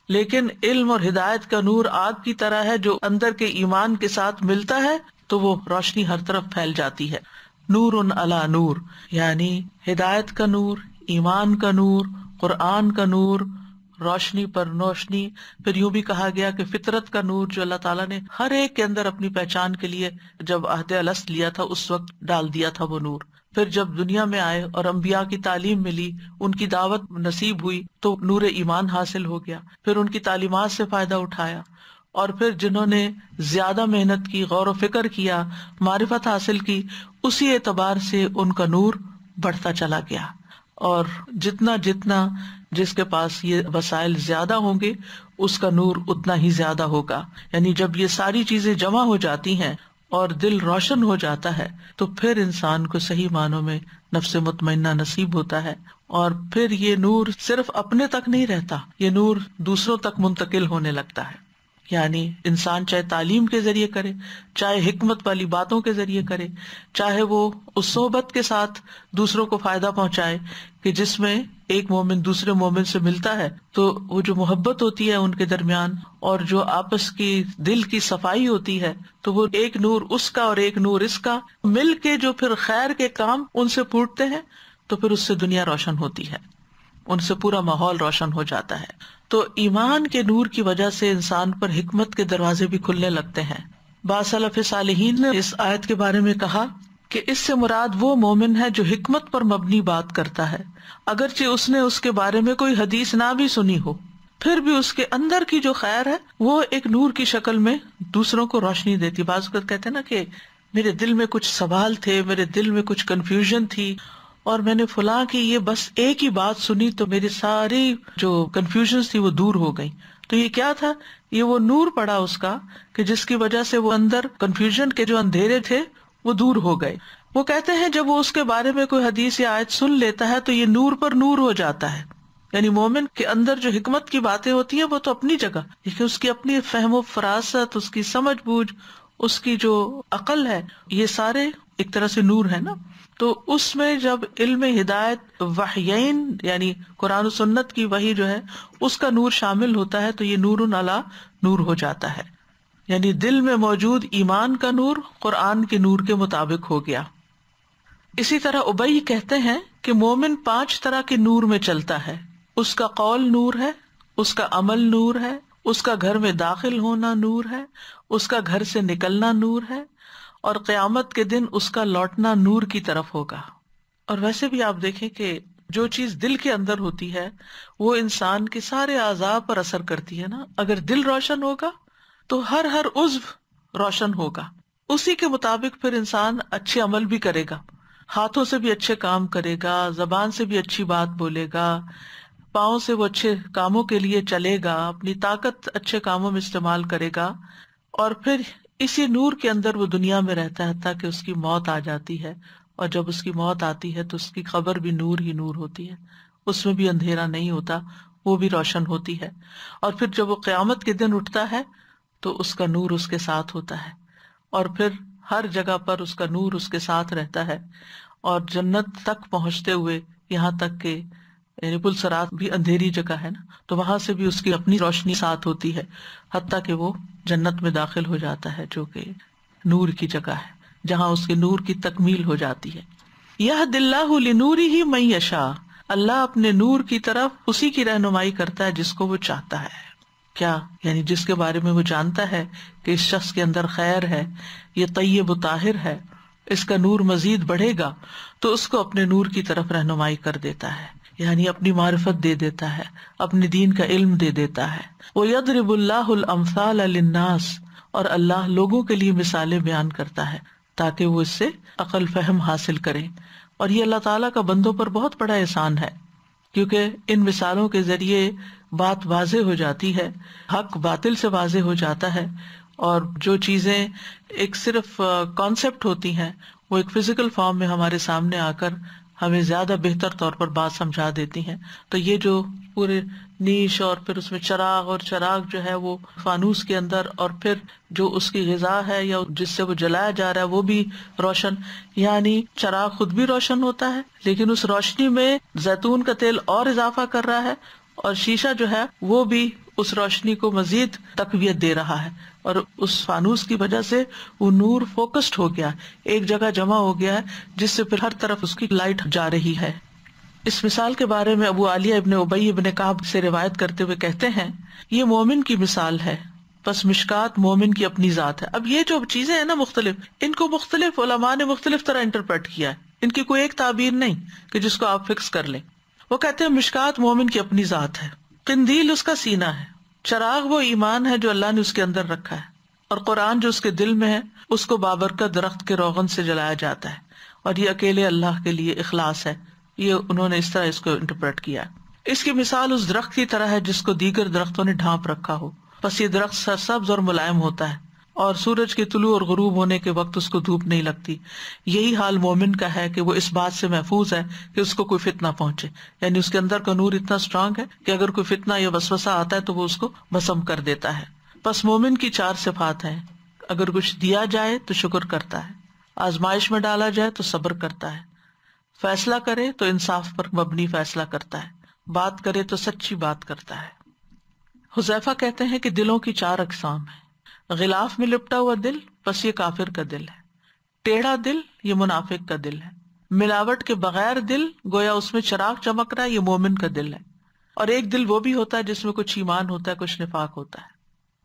لیکن علم اور ہدایت کا نور آگ کی طرح ہے جو اندر کے ایمان کے ساتھ ملتا ہے تو وہ روشنی ہر طرف پھیل جاتی ہے. نور علی نور، یعنی ہدایت کا نور، ایمان کا نور، قرآن کا نور، روشنی پر روشنی. پھر یوں بھی کہا گیا کہ فطرت کا نور جو اللہ تعالیٰ نے ہر ایک کے اندر اپنی پہچان کے لیے جب عہد الست لیا تھا اس وقت ڈال دیا تھا وہ نور. پھر جب دنیا میں آئے اور انبیاء کی تعلیم ملی، ان کی دعوت نصیب ہوئی تو نور ایمان حاصل ہو گیا، پھر ان کی تعلیمات سے فائدہ اٹھایا. اور پھر جنہوں نے زیادہ محنت کی، غور و فکر کیا، معرفت حاصل کی، اسی اعتبار سے ان کا نور بڑھتا چلا گیا. اور جتنا جتنا جس کے پاس یہ وسائل زیادہ ہوں گے اس کا نور اتنا ہی زیادہ ہوگا. یعنی جب یہ ساری چیزیں جمع ہو جاتی ہیں اور دل روشن ہو جاتا ہے تو پھر انسان کو صحیح معنوں میں نفس مطمئنہ نصیب ہوتا ہے. اور پھر یہ نور صرف اپنے تک نہیں رہتا، یہ نور دوسروں تک منتقل ہونے لگتا ہے. یعنی انسان چاہے تعلیم کے ذریعے کرے، چاہے حکمت والی باتوں کے ذریعے کرے، چاہے وہ اس صحبت کے ساتھ دوسروں کو فائدہ پہنچائے کہ جس میں ایک مومن دوسرے مومن سے ملتا ہے تو وہ جو محبت ہوتی ہے ان کے درمیان اور جو آپس کی دل کی صفائی ہوتی ہے تو وہ ایک نور اس کا اور ایک نور اس کا مل کے جو پھر خیر کے کام ان سے پھوٹتے ہیں تو پھر اس سے دنیا روشن ہوتی ہے، ان سے پورا ماحول روشن ہو جاتا ہے. تو ایمان کے نور کی وجہ سے انسان پر حکمت کے دروازے بھی کھلنے لگتے ہیں. بعض سلف صالحین نے اس آیت کے بارے میں کہا کہ اس سے مراد وہ مومن ہے جو حکمت پر مبنی بات کرتا ہے، اگرچہ اس نے اس کے بارے میں کوئی حدیث نہ بھی سنی ہو، پھر بھی اس کے اندر کی جو خیر ہے وہ ایک نور کی شکل میں دوسروں کو روشنی دیتی. بعض اوقات کہتے ہیں نا کہ میرے دل میں کچھ سوال تھے، میرے دل میں کچھ کنفیوژن تھی اور میں نے فلاں کی یہ بس ایک ہی بات سنی تو میری ساری جو کنفیوژن تھی وہ دور ہو گئی. تو یہ کیا تھا؟ یہ وہ نور پڑا اس کا کہ جس کی وجہ سے وہ اندر کنفیوژن کے جو اندھیرے تھے وہ دور ہو گئے. وہ کہتے ہیں جب وہ اس کے بارے میں کوئی حدیث یا آیت سن لیتا ہے تو یہ نور پر نور ہو جاتا ہے. یعنی مومن کے اندر جو حکمت کی باتیں ہوتی ہیں وہ تو اپنی جگہ، لیکن اس کی اپنی فہم و فراست، اس کی سمجھ بوجھ، اس کی جو عقل ہے، یہ سارے ایک طرح سے نور ہے نا. تو اس میں جب علم ہدایت وحیین یعنی قرآن و سنت کی وحی جو ہے اس کا نور شامل ہوتا ہے تو یہ نور علی نور ہو جاتا ہے. یعنی دل میں موجود ایمان کا نور قرآن کے نور کے مطابق ہو گیا. اسی طرح ابی کہتے ہیں کہ مومن 5 طرح کے نور میں چلتا ہے. اس کا قول نور ہے، اس کا عمل نور ہے، اس کا گھر میں داخل ہونا نور ہے، اس کا گھر سے نکلنا نور ہے، اور قیامت کے دن اس کا لوٹنا نور کی طرف ہوگا. اور ویسے بھی آپ دیکھیں کہ جو چیز دل کے اندر ہوتی ہے وہ انسان کے سارے اعضاء پر اثر کرتی ہے نا. اگر دل روشن ہوگا تو ہر عضو روشن ہوگا، اسی کے مطابق پھر انسان اچھے عمل بھی کرے گا، ہاتھوں سے بھی اچھے کام کرے گا، زبان سے بھی اچھی بات بولے گا، پاؤں سے وہ اچھے کاموں کے لیے چلے گا، اپنی طاقت اچھے کاموں میں استعمال کرے گا. اور پھر اسی نور کے اندر وہ دنیا میں رہتا ہے تاکہ اس کی موت آ جاتی ہے، اور جب اس کی موت آتی ہے تو اس کی خبر بھی نور ہی نور ہوتی ہے، اس میں بھی اندھیرا نہیں ہوتا، وہ بھی روشن ہوتی ہے. اور پھر جب وہ قیامت کے دن اٹھتا ہے تو اس کا نور اس کے ساتھ ہوتا ہے، اور پھر ہر جگہ پر اس کا نور اس کے ساتھ رہتا ہے. اور جنت تک پہنچتے ہوئے یہاں تک کہ یعنی پلسرات بھی اندھیری جگہ ہے نا، تو وہاں سے بھی اس کی اپنی روشنی ساتھ ہوتی ہے حتیٰ کہ وہ جنت میں داخل ہو جاتا ہے جو کہ نور کی جگہ ہے جہاں اس کے نور کی تکمیل ہو جاتی ہے. یہد اللہ لنورہ من یشاء، اللہ اپنے نور کی طرف اسی کی رہنمائی کرتا ہے جس کو وہ چاہتا ہے. کیا یعنی جس کے بارے میں وہ جانتا ہے کہ اس شخص کے اندر خیر ہے، یہ طیب و طاہر ہے، اس کا نور مزید بڑھے گا تو اس کو اپنے نور کی طرف رہنمائی کر دیتا ہے. یعنی اپنی معرفت دے دیتا ہے، اپنے دین کا علم دے دیتا ہے۔ وَيَضْرِبُ اللَّهُ الْأَمْثَالَ لِلنَّاسِ، اور اللہ لوگوں کے لیے مثالیں بیان کرتا ہے تاکہ وہ اس سے عقل فہم حاصل کریں۔ اور یہ اللہ تعالیٰ کا بندوں پر بہت بڑا احسان ہے، کیونکہ ان مثالوں کے ذریعے بات واضح ہو جاتی ہے، حق باطل سے واضح ہو جاتا ہے، اور جو چیزیں ایک صرف کانسیپٹ ہوتی ہیں وہ ایک فزیکل فارم میں ہمارے سامنے آ کر ہمیں زیادہ بہتر طور پر بات سمجھا دیتی ہیں۔ تو یہ جو پورے نیش اور پھر اس میں چراغ، اور چراغ جو ہے وہ فانوس کے اندر، اور پھر جو اس کی غذا ہے یا جس سے وہ جلایا جا رہا ہے وہ بھی روشن، یعنی چراغ خود بھی روشن ہوتا ہے لیکن اس روشنی میں زیتون کا تیل اور اضافہ کر رہا ہے، اور شیشہ جو ہے وہ بھی اس روشنی کو مزید تقویت دے رہا ہے، اور اس فانوس کی وجہ سے وہ نور فوکسڈ ہو گیا، ایک جگہ جمع ہو گیا ہے، جس سے پھر ہر طرف اس کی لائٹ جا رہی ہے۔ اس مثال کے بارے میں ابو عالیہ ابن ابی ابن کعب سے روایت کرتے ہوئے کہتے ہیں، یہ مومن کی مثال ہے، بس مشکات مومن کی اپنی ذات ہے۔ اب یہ جو چیزیں ہیں نا مختلف، ان کو مختلف علماء نے مختلف طرح انٹرپریٹ کیا ہے، ان کی کوئی ایک تعبیر نہیں کہ جس کو آپ فکس کر لیں۔ وہ کہتے ہیں مشکات مومن کی اپنی ذات ہے، قندیل اس کا سینہ ہے، چراغ وہ ایمان ہے جو اللہ نے اس کے اندر رکھا ہے، اور قرآن جو اس کے دل میں ہے اس کو بابرکت درخت کے روغن سے جلایا جاتا ہے، اور یہ اکیلے اللہ کے لیے اخلاص ہے۔ یہ انہوں نے اس طرح اس کو انٹرپریٹ کیا۔ اس کی مثال اس درخت کی طرح ہے جس کو دیگر درختوں نے ڈھانپ رکھا ہو، بس یہ درخت سرسبز اور ملائم ہوتا ہے، اور سورج کے طلوع اور غروب ہونے کے وقت اس کو دھوپ نہیں لگتی۔ یہی حال مومن کا ہے کہ وہ اس بات سے محفوظ ہے کہ اس کو کوئی فتنہ پہنچے، یعنی اس کے اندر کا نور اتنا اسٹرانگ ہے کہ اگر کوئی فتنہ یا وسوسہ آتا ہے تو وہ اس کو بھسم کر دیتا ہے۔ بس مومن کی 4 صفات ہیں، اگر کچھ دیا جائے تو شکر کرتا ہے، آزمائش میں ڈالا جائے تو صبر کرتا ہے، فیصلہ کرے تو انصاف پر مبنی فیصلہ کرتا ہے، بات کرے تو سچی بات کرتا ہے۔ حذیفہ کہتے ہیں کہ دلوں کی 4 اقسام ہیں، غلاف میں لپٹا ہوا دل، بس یہ کافر کا دل ہے، ٹیڑھا دل یہ منافق کا دل ہے، ملاوٹ کے بغیر دل گویا اس میں چراغ چمک رہا ہے، یہ مومن کا دل ہے، اور ایک دل وہ بھی ہوتا ہے جس میں کچھ ایمان ہوتا ہے کچھ نفاق ہوتا ہے۔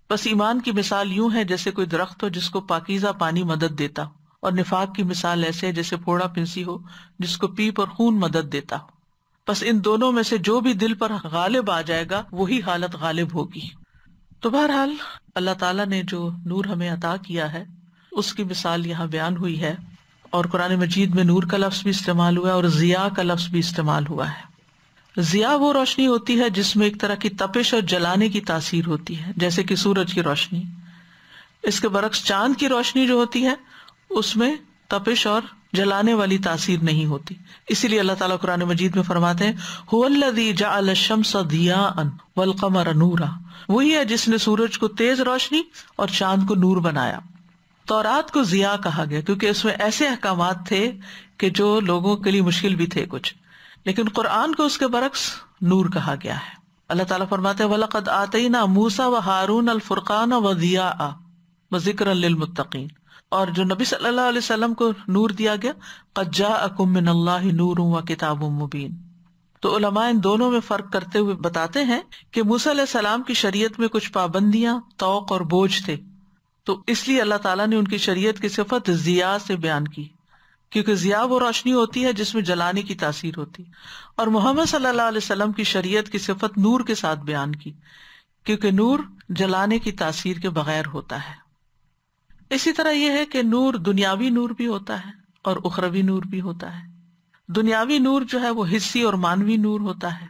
بس ایمان کی مثال یوں ہے جیسے کوئی درخت ہو جس کو پاکیزہ پانی مدد دیتا ہو، اور نفاق کی مثال ایسے ہے جیسے پھوڑا پنسی ہو جس کو پیپ اور خون مدد دیتا ہو۔ بس ان دونوں میں سے جو بھی دل پر غالب آ جائے گا وہی حالت غالب ہوگی۔ تو بہرحال اللہ تعالیٰ نے جو نور ہمیں عطا کیا ہے اس کی مثال یہاں بیان ہوئی ہے، اور قرآن مجید میں نور کا لفظ بھی استعمال ہوا ہے اور ضیاء کا لفظ بھی استعمال ہوا ہے۔ ضیاء وہ روشنی ہوتی ہے جس میں ایک طرح کی تپش اور جلانے کی تاثیر ہوتی ہے، جیسے کہ سورج کی روشنی۔ اس کے برعکس چاند کی روشنی جو ہوتی ہے اس میں تپش اور جلانے والی تاثیر نہیں ہوتی۔ اسی لیے اللہ تعالیٰ قرآن مجید میں فرماتے ہیں هو الذی جعل الشمس ضیاء والقمر نورا، وہی ہے جس نے سورج کو تیز روشنی اور چاند کو نور بنایا۔ تورات کو ضیاء کہا گیا کیونکہ اس میں ایسے احکامات تھے کہ جو لوگوں کے لیے مشکل بھی تھے کچھ، لیکن قرآن کو اس کے برعکس نور کہا گیا ہے۔ اللہ تعالیٰ فرماتے ہیں وَلَقَدْ آتَيْنَا مُوسَىٰ وَهَارُونَ الْفُرْقَانَ وَضِيَاءً وَذِكْرًا لِّلْمُتَّقِينَ، اور جو نبی صلی اللہ علیہ وسلم کو نور دیا گیا، قَدْ جَاءَكُم مِّنَ اللَّهِ نُورٌ وَكِتَابٌ مُّبِينٌ۔ تو علماء ان دونوں میں فرق کرتے ہوئے بتاتے ہیں کہ موسیٰ علیہ السلام کی شریعت میں کچھ پابندیاں، طوق اور بوجھ تھے، تو اس لیے اللہ تعالیٰ نے ان کی شریعت کی صفت ضیاء سے بیان کی، کیونکہ ضیاء وہ روشنی ہوتی ہے جس میں جلانے کی تاثیر ہوتی، اور محمد صلی اللہ علیہ وسلم کی شریعت کی صفت نور کے ساتھ بیان کی، کیونکہ نور جلانے کی تاثیر کے بغیر ہوتا ہے۔ اسی طرح یہ ہے کہ نور دنیاوی نور بھی ہوتا ہے اور اخروی نور بھی ہوتا ہے۔ دنیاوی نور جو ہے وہ حصی اور مانوی نور ہوتا ہے،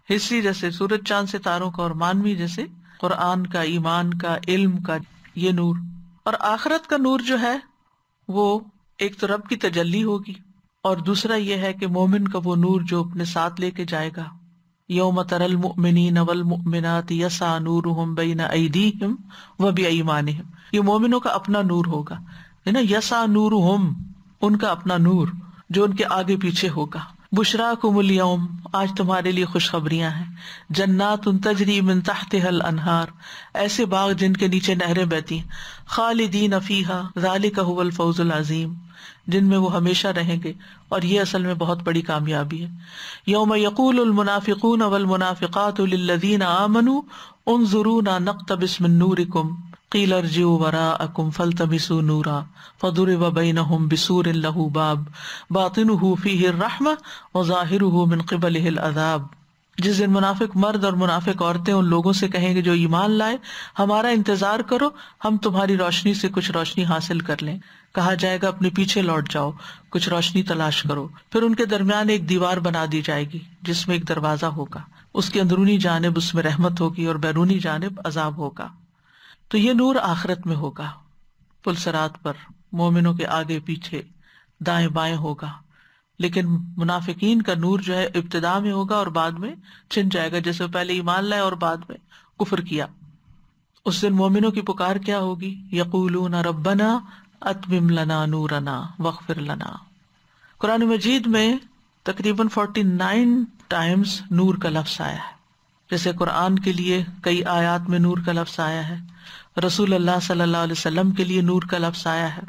حصی جیسے سورج چاند ستاروں کا، اور مانوی جیسے قرآن کا، ایمان کا، علم کا، یہ نور۔ اور آخرت کا نور جو ہے وہ ایک تو رب کی تجلی ہوگی، اور دوسرا یہ ہے کہ مومن کا وہ نور جو اپنے ساتھ لے کے جائے گا۔ یوم تری المؤمنین والمؤمنات یسعی نورہم بین ایدیہم وبایمانہم، یہ مومنوں کا اپنا نور ہوگا، ہے نا، یسعی نورہم، ان کا اپنا نور جو ان کے آگے پیچھے ہوگا۔ بشراکم الیوم، آج تمہارے لیے خوشخبریاں ہیں، جنات تجری من تحتها الانہار، ایسے باغ جن کے نیچے نہریں بہتی ہیں، خالدین فیہا ذالک هو الفوز العظیم، جن میں وہ ہمیشہ رہیں گے، اور یہ اصل میں بہت بڑی کامیابی ہے۔ یوم یقول المنافقون والمنافقات للذین آمنوا انظرونا نقتبس من نورکم قیل ارجعوا وراءکم فالتمسوا نورا فضرب بینہم بسور لہ باب باطنہ فیہ الرحمہ وظاہرہ من قبلہ العذاب. جس دن منافق مرد اور منافق عورتیں ان لوگوں سے کہیں گے جو ایمان لائے ہمارا انتظار کرو، ہم تمہاری روشنی سے کچھ روشنی حاصل کر لیں. کہا جائے گا اپنے پیچھے لوٹ جاؤ، کچھ روشنی تلاش کرو. پھر ان کے درمیان ایک دیوار بنا دی جائے گی جس میں ایک دروازہ ہوگا، اس کی اندرونی جانب اس میں رحمت ہوگی اور بیرونی جانب عذاب ہوگا. تو یہ نور آخرت میں ہوگا، پل صراط پر مومنوں کے آگے پیچھے دائیں بائیں ہوگا. لیکن منافقین کا نور جو ہے ابتدا میں ہوگا اور بعد میں چھن جائے گا، جیسے پہلے ایمان لائے اور بعد میں کفر کیا. اس دن مومنوں کی پکار کیا ہوگی؟ یقولون ربنا اتمم لنا نورنا واغفر لنا. قرآن مجید میں تقریباً 49 ٹائمز نور کا لفظ آیا ہے. جیسے قرآن کے لیے کئی آیات میں نور کا لفظ آیا ہے، رسول اللہ صلی اللہ علیہ وسلم کے لیے نور کا لفظ آیا ہے.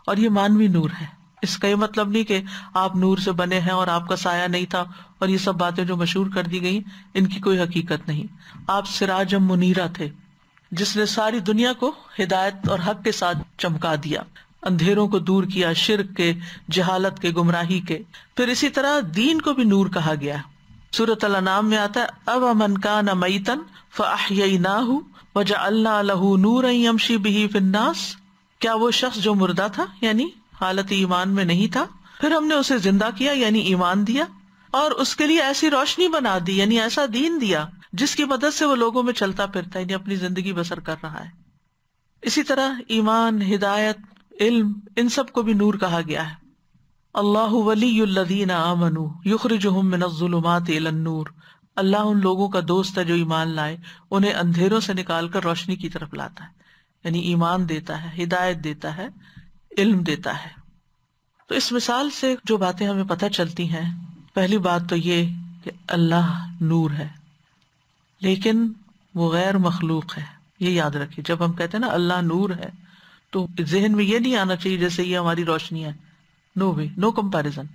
اور یہ مانوی نور ہے. اس کا یہ مطلب نہیں کہ آپ نور سے بنے ہیں اور آپ کا سایہ نہیں تھا اور یہ سب باتیں جو مشہور کر دی گئی ان کی کوئی حقیقت نہیں. آپ سراج منیرہ تھے جس نے ساری دنیا کو ہدایت اور حق کے ساتھ چمکا دیا، اندھیروں کو دور کیا، شرک کے، جہالت کے، گمراہی کے. پھر اسی طرح دین کو بھی نور کہا گیا. سورۃ الانعام میں آتا ہے اومن کان میتا فاحییناہ وجعلنا لہ نورا یمشی بہ فی الناس. کیا وہ شخص جو مردہ تھا یعنی حالت ایمان میں نہیں تھا، پھر ہم نے اسے زندہ کیا یعنی ایمان دیا، اور اس کے لیے ایسی روشنی بنا دی یعنی ایسا دین دیا جس کی مدد سے وہ لوگوں میں چلتا پھرتا ہے، یعنی اپنی زندگی بسر کر رہا ہے. اسی طرح ایمان، ہدایت، علم، ان سب کو بھی نور کہا گیا ہے. اللہ ولی الذین آمنوا یخرجہم من الظلمات الی النور. اللہ ان لوگوں کا دوست ہے جو ایمان لائے، انہیں اندھیروں سے نکال کر روشنی کی طرف لاتا ہے، یعنی ایمان دیتا ہے، ہدایت دیتا ہے، علم دیتا ہے. تو اس مثال سے جو باتیں ہمیں پتہ چلتی ہیں، پہلی بات تو یہ کہ اللہ نور ہے لیکن وہ غیر مخلوق ہے. یہ یاد رکھیے، جب ہم کہتے ہیں نا اللہ نور ہے تو ذہن میں یہ نہیں آنا چاہیے جیسے یہ ہماری روشنی ہے. نو وے، نو کمپیریزن.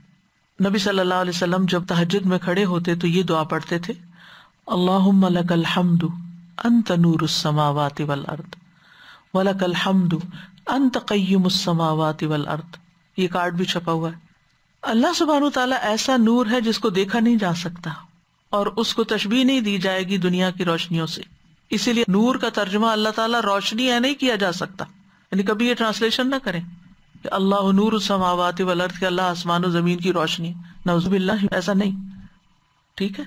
نبی صلی اللہ علیہ وسلم جب تہجد میں کھڑے ہوتے تو یہ دعا پڑھتے تھے، اللہم لک الحمد انت نور السماوات والارض ولک الحمد انت قیم السماوات والارض. یہ کارڈ بھی چھپا ہوا ہے. اللہ سبحانہ وتعالیٰ ایسا نور ہے جس کو دیکھا نہیں جا سکتا اور اس کو تشبیہ نہیں دی جائے گی دنیا کی روشنیوں سے. اسی لیے نور کا ترجمہ اللہ تعالیٰ روشنی ہے نہیں کیا جا سکتا. یعنی کبھی یہ ٹرانسلیشن نہ کریں کہ اللہ نور السماوات والارض، کہ اللہ آسمان و زمین کی روشنی. نعوذ باللہ، ایسا نہیں. ٹھیک ہے،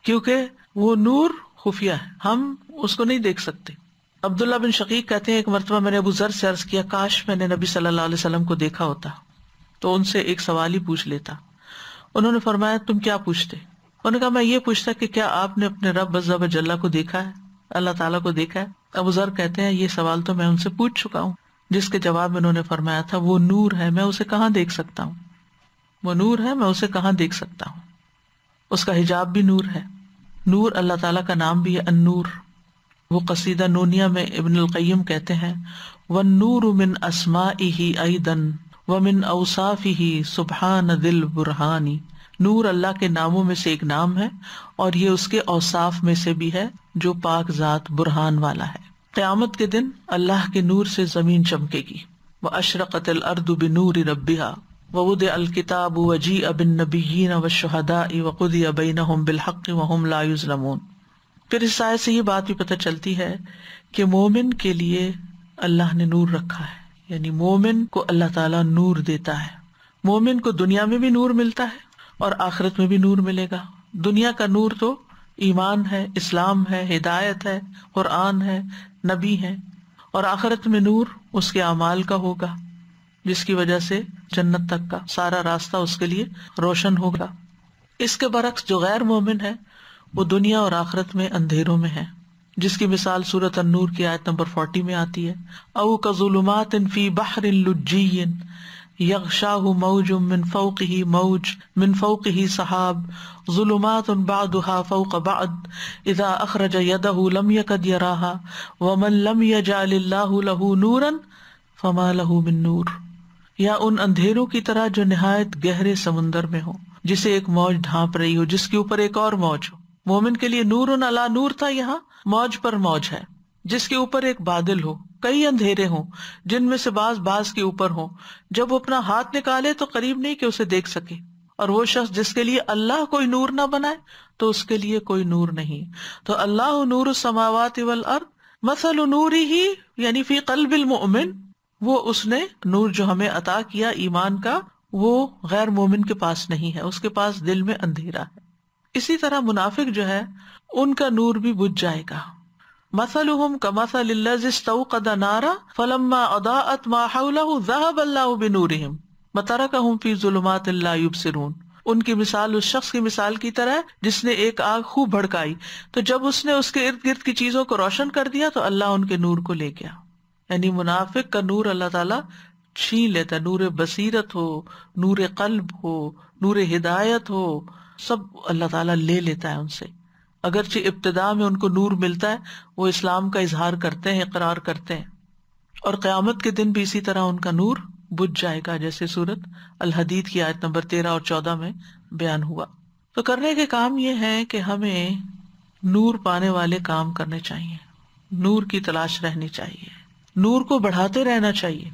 کیونکہ وہ نور خفیہ ہے، ہم اس کو نہیں دیکھ سکتے. عبداللہ بن شقیق کہتے ہیں ایک مرتبہ میں نے ابو ذر سے عرض کیا کاش میں نے نبی صلی اللہ علیہ وسلم کو دیکھا ہوتا تو ان سے ایک سوال ہی پوچھ لیتا. انہوں نے فرمایا تم کیا پوچھتے؟ انہوں نے کہا میں یہ پوچھتا کہ کیا آپ نے اپنے رب عز و جل کو دیکھا ہے، اللہ تعالیٰ کو دیکھا ہے؟ ابو ذر کہتے ہیں یہ سوال تو میں ان سے پوچھ چکا ہوں، جس کے جواب میں انہوں نے فرمایا تھا وہ نور ہے، میں اسے کہاں دیکھ سکتا ہوں. وہ نور ہے، میں اسے کہاں دیکھ سکتا ہوں. اس کا حجاب بھی نور ہے. نور اللہ تعالیٰ کا نام بھی ہے النور. وہ قصیدہ نونیہ میں ابن القیم کہتے ہیں والنور من اسمائہ ایضا ومن اوصافہ سبحان ذی البرہان. نور اللہ کے ناموں میں سے ایک نام ہے اور یہ اس کے اوصاف میں سے بھی ہے جو پاک ذات برہان والا ہے. قیامت کے دن اللہ کے نور سے زمین چمکے گی. واشرقت الارض بنور ربہا ووضع الکتاب وجیء بالنبیین والشہداء وقضی بینہم بالحق وہم لا یظلمون. پھر اس آیت سے یہ بات بھی پتہ چلتی ہے کہ مومن کے لیے اللہ نے نور رکھا ہے، یعنی مومن کو اللہ تعالیٰ نور دیتا ہے. مومن کو دنیا میں بھی نور ملتا ہے اور آخرت میں بھی نور ملے گا. دنیا کا نور تو ایمان ہے، اسلام ہے، ہدایت ہے، قرآن ہے، نبی ہے، اور آخرت میں نور اس کے اعمال کا ہوگا جس کی وجہ سے جنت تک کا سارا راستہ اس کے لیے روشن ہوگا. اس کے برعکس جو غیر مومن ہے وہ دنیا اور آخرت میں اندھیروں میں ہے، جس کی مثال سورۃ النور کی آیت نمبر 40 میں آتی ہے او کظلمات فی بحر لجی یغشاہ موج من فوقہ سحاب ظلمات بعضها فوق بعض اذا اخرج یدہ لم یکد یراہا ومن لم یجعل اللہ لہ نورا فما لہ من نور. یا ان اندھیروں کی طرح جو نہایت گہرے سمندر میں ہو جسے ایک موج ڈھانپ رہی ہو جس کے اوپر ایک اور موج ہو. مومن کے لیے نور علی نور تھا، یہاں موج پر موج ہے. جس کے اوپر ایک بادل ہو کئی اندھیرے ہوں جن میں سے بعض کے اوپر ہوں، جب وہ اپنا ہاتھ نکالے تو قریب نہیں کہ اسے دیکھ سکے، اور وہ شخص جس کے لیے اللہ کوئی نور نہ بنائے تو اس کے لیے کوئی نور نہیں۔ تو اللہ نور السماوات والارض مثل نورہ یعنی فی قلب المؤمن، وہ اس نے نور جو ہمیں عطا کیا ایمان کا، وہ غیر مومن کے پاس نہیں ہے، اس کے پاس دل میں اندھیرا ہے۔ اسی طرح منافق جو ہے ان کا نور بھی بجھ جائے گا۔ مثلهم كمثل الذي استوقد نارا فلما اضاءت ما حوله ذهب الله بنورهم وتركهم في ظلمات لا يبصرون۔ ان کی مثال اس شخص کی مثال کی طرح جس نے ایک آگ خوب بھڑکائی، تو جب اس نے اس کے ارد گرد کی چیزوں کو روشن کر دیا تو اللہ ان کے نور کو لے گیا۔ یعنی منافق کا نور اللہ تعالیٰ چھین لیتا ہے، نور بصیرت ہو، نور قلب ہو، نور ہدایت ہو، سب اللہ تعالیٰ لے لیتا ہے ان سے۔ اگرچہ ابتدا میں ان کو نور ملتا ہے، وہ اسلام کا اظہار کرتے ہیں، اقرار کرتے ہیں، اور قیامت کے دن بھی اسی طرح ان کا نور بجھ جائے گا، جیسے سورۃ الحدید کی آیت نمبر 13 اور 14 میں بیان ہوا۔ تو کرنے کے کام یہ ہے کہ ہمیں نور پانے والے کام کرنے چاہیے، نور کی تلاش رہنی چاہیے، نور کو بڑھاتے رہنا چاہیے۔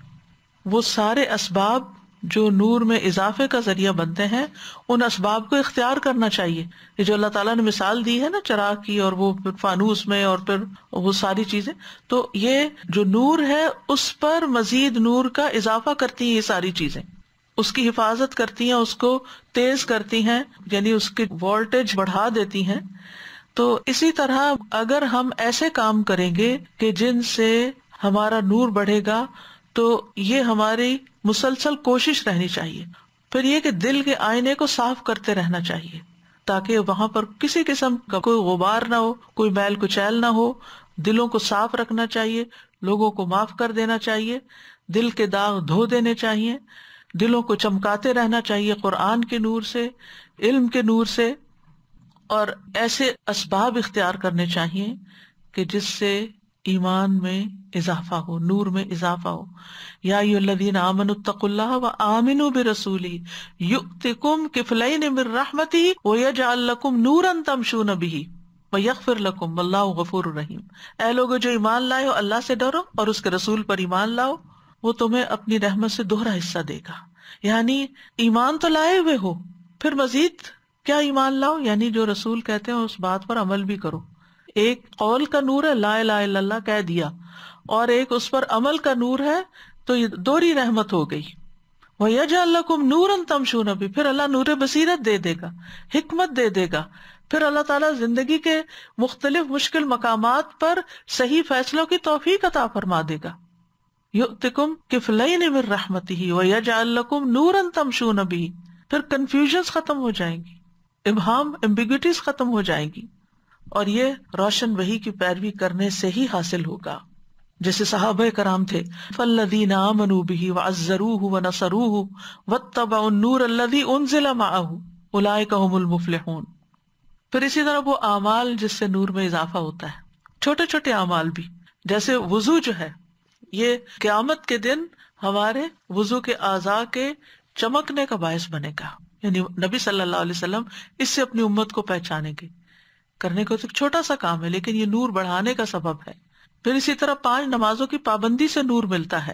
وہ سارے اسباب جو نور میں اضافے کا ذریعہ بنتے ہیں، ان اسباب کو اختیار کرنا چاہیے۔ یہ جو اللہ تعالیٰ نے مثال دی ہے نا چراغ کی، اور وہ پھر فانوس میں، اور پھر وہ ساری چیزیں، تو یہ جو نور ہے اس پر مزید نور کا اضافہ کرتی ہیں، یہ ساری چیزیں اس کی حفاظت کرتی ہیں، اس کو تیز کرتی ہیں، یعنی اس کی وولٹیج بڑھا دیتی ہیں۔ تو اسی طرح اگر ہم ایسے کام کریں گے کہ جن سے ہمارا نور بڑھے گا، تو یہ ہماری مسلسل کوشش رہنی چاہیے۔ پھر یہ کہ دل کے آئینے کو صاف کرتے رہنا چاہیے تاکہ وہاں پر کسی قسم کا کوئی غبار نہ ہو، کوئی میل کچیل نہ ہو۔ دلوں کو صاف رکھنا چاہیے، لوگوں کو معاف کر دینا چاہیے، دل کے داغ دھو دینے چاہیے، دلوں کو چمکاتے رہنا چاہیے قرآن کے نور سے، علم کے نور سے، اور ایسے اسباب اختیار کرنے چاہیے کہ جس سے ایمان میں اضافہ ہو، نور میں اضافہ ہو۔ یا ایھا الذین آمنوا اتقوا اللہ وآمنوا برسولہ یؤتکم کفلین من رحمتہ ویجعل لکم نورا تمشون بہ ویغفر لکم واللہ غفور رحیم۔ اے لوگو جو ایمان لائے ہو، اللہ سے ڈرو اور اس کے رسول پر ایمان لاؤ، وہ تمہیں اپنی رحمت سے دوہرا حصہ دے گا۔ یعنی ایمان تو لائے ہوئے ہو، پھر مزید کیا ایمان لاؤ، یعنی جو رسول کہتے ہیں اس بات پر عمل بھی کرو۔ ایک قول کا نور ہے، لا الہ الا اللہ کہہ دیا، اور ایک اس پر عمل کا نور ہے، تو یہ دوہری رحمت ہو گئی۔ وَيَجْعَلْ لَكُمْ نُورًا تَمْشُونَ بِهِ، پھر اللہ نور بصیرت دے دے گا، حکمت دے دے گا، پھر اللہ تعالیٰ زندگی کے مختلف مشکل مقامات پر صحیح فیصلوں کی توفیق عطا فرما دے گا۔ یؤتکم کفلین من رحمتہ ویجعل لکم نورا تمشون بہ، پھر کنفیوژنز ختم ہو جائیں گی، ابہام ایمبیگوٹیز ختم ہو جائیں گی، اور یہ روشن وحی کی پیروی کرنے سے ہی حاصل ہوگا۔ جیسے صحابہ کرام تھے، فالذین آمنوا بہ وعزروہ ونصروہ واتبعوا النور الذی انزل معہ اولئک ھم المفلحون۔ پھر اسی طرح وہ اعمال جس سے نور میں اضافہ ہوتا ہے، چھوٹے چھوٹے اعمال بھی، جیسے وضو جو ہے، یہ قیامت کے دن ہمارے وضو کے اعضاء کے چمکنے کا باعث بنے گا۔ یعنی نبی صلی اللہ علیہ وسلم اس سے اپنی امت کو پہچانیں گے۔ کرنے کو تو چھوٹا سا کام ہے، لیکن یہ نور بڑھانے کا سبب ہے۔ پھر اسی طرح 5 نمازوں کی پابندی سے نور ملتا ہے۔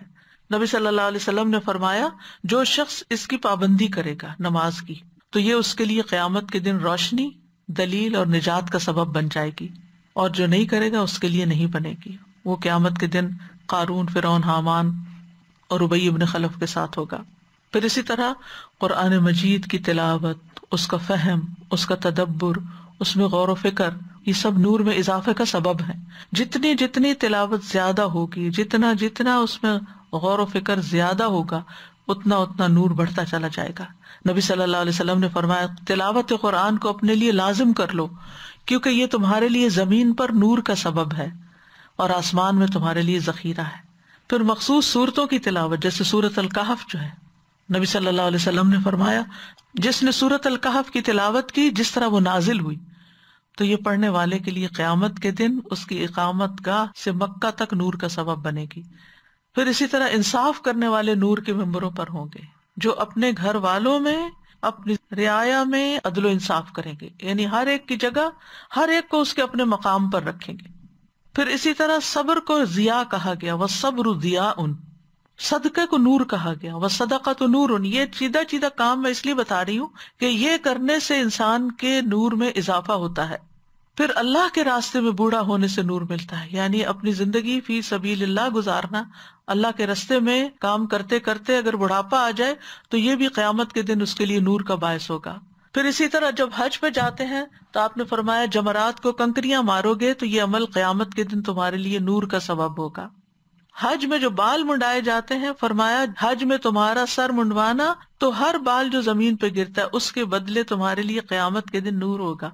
نبی صلی اللہ علیہ وسلم نے فرمایا، جو شخص اس کی پابندی کرے گا نماز کی، تو یہ اس کے لیے قیامت کے دن روشنی، دلیل اور نجات کا سبب بن جائے گی، اور جو نہیں کرے گا اس کے لیے نہیں بنے گی۔ وہ قیامت کے دن قارون، فرعون، حامان اور ابی ابن خلف کے ساتھ ہوگا۔ پھر اسی طرح قرآن مجید کی تلاوت، اس کا فہم، اس کا تدبر، اس میں غور و فکر، یہ سب نور میں اضافے کا سبب ہے۔ جتنی جتنی تلاوت زیادہ ہوگی، جتنا جتنا اس میں غور و فکر زیادہ ہوگا، اتنا اتنا نور بڑھتا چلا جائے گا۔ نبی صلی اللہ علیہ وسلم نے فرمایا، تلاوت قرآن کو اپنے لیے لازم کر لو، کیونکہ یہ تمہارے لیے زمین پر نور کا سبب ہے اور آسمان میں تمہارے لیے ذخیرہ ہے۔ پھر مخصوص سورتوں کی تلاوت، جیسے سورۃ الکہف جو ہے، نبی صلی اللہ علیہ وسلم نے فرمایا، جس نے سورۃ الکہف کی تلاوت کی جس طرح وہ نازل ہوئی، تو یہ پڑھنے والے کے لیے قیامت کے دن اس کی اقامت گاہ سے مکہ تک نور کا سبب بنے گی۔ پھر اسی طرح انصاف کرنے والے نور کے ممبروں پر ہوں گے، جو اپنے گھر والوں میں، اپنی رعایا میں عدل و انصاف کریں گے، یعنی ہر ایک کی جگہ، ہر ایک کو اس کے اپنے مقام پر رکھیں گے۔ پھر اسی طرح صبر کو ضیاء کہا گیا، والصبر ضیاء، صدقے کو نور کہا گیا، والصدقۃ نور۔ یہ سیدھا سیدھا کام میں اس لیے بتا رہی ہوں کہ یہ کرنے سے انسان کے نور میں اضافہ ہوتا ہے۔ پھر اللہ کے راستے میں بوڑھا ہونے سے نور ملتا ہے، یعنی اپنی زندگی فی سبیل اللہ گزارنا، اللہ کے راستے میں کام کرتے کرتے اگر بڑھاپا آ جائے تو یہ بھی قیامت کے دن اس کے لیے نور کا باعث ہوگا۔ پھر اسی طرح جب حج پہ جاتے ہیں تو آپ نے فرمایا جمرات کو کنکریاں مارو گے تو یہ عمل قیامت کے دن تمہارے لیے نور کا سبب ہوگا۔ حج میں جو بال منڈائے جاتے ہیں، فرمایا حج میں تمہارا سر منڈوانا تو ہر بال جو زمین پہ گرتا ہے اس کے بدلے تمہارے لیے قیامت کے دن نور ہوگا۔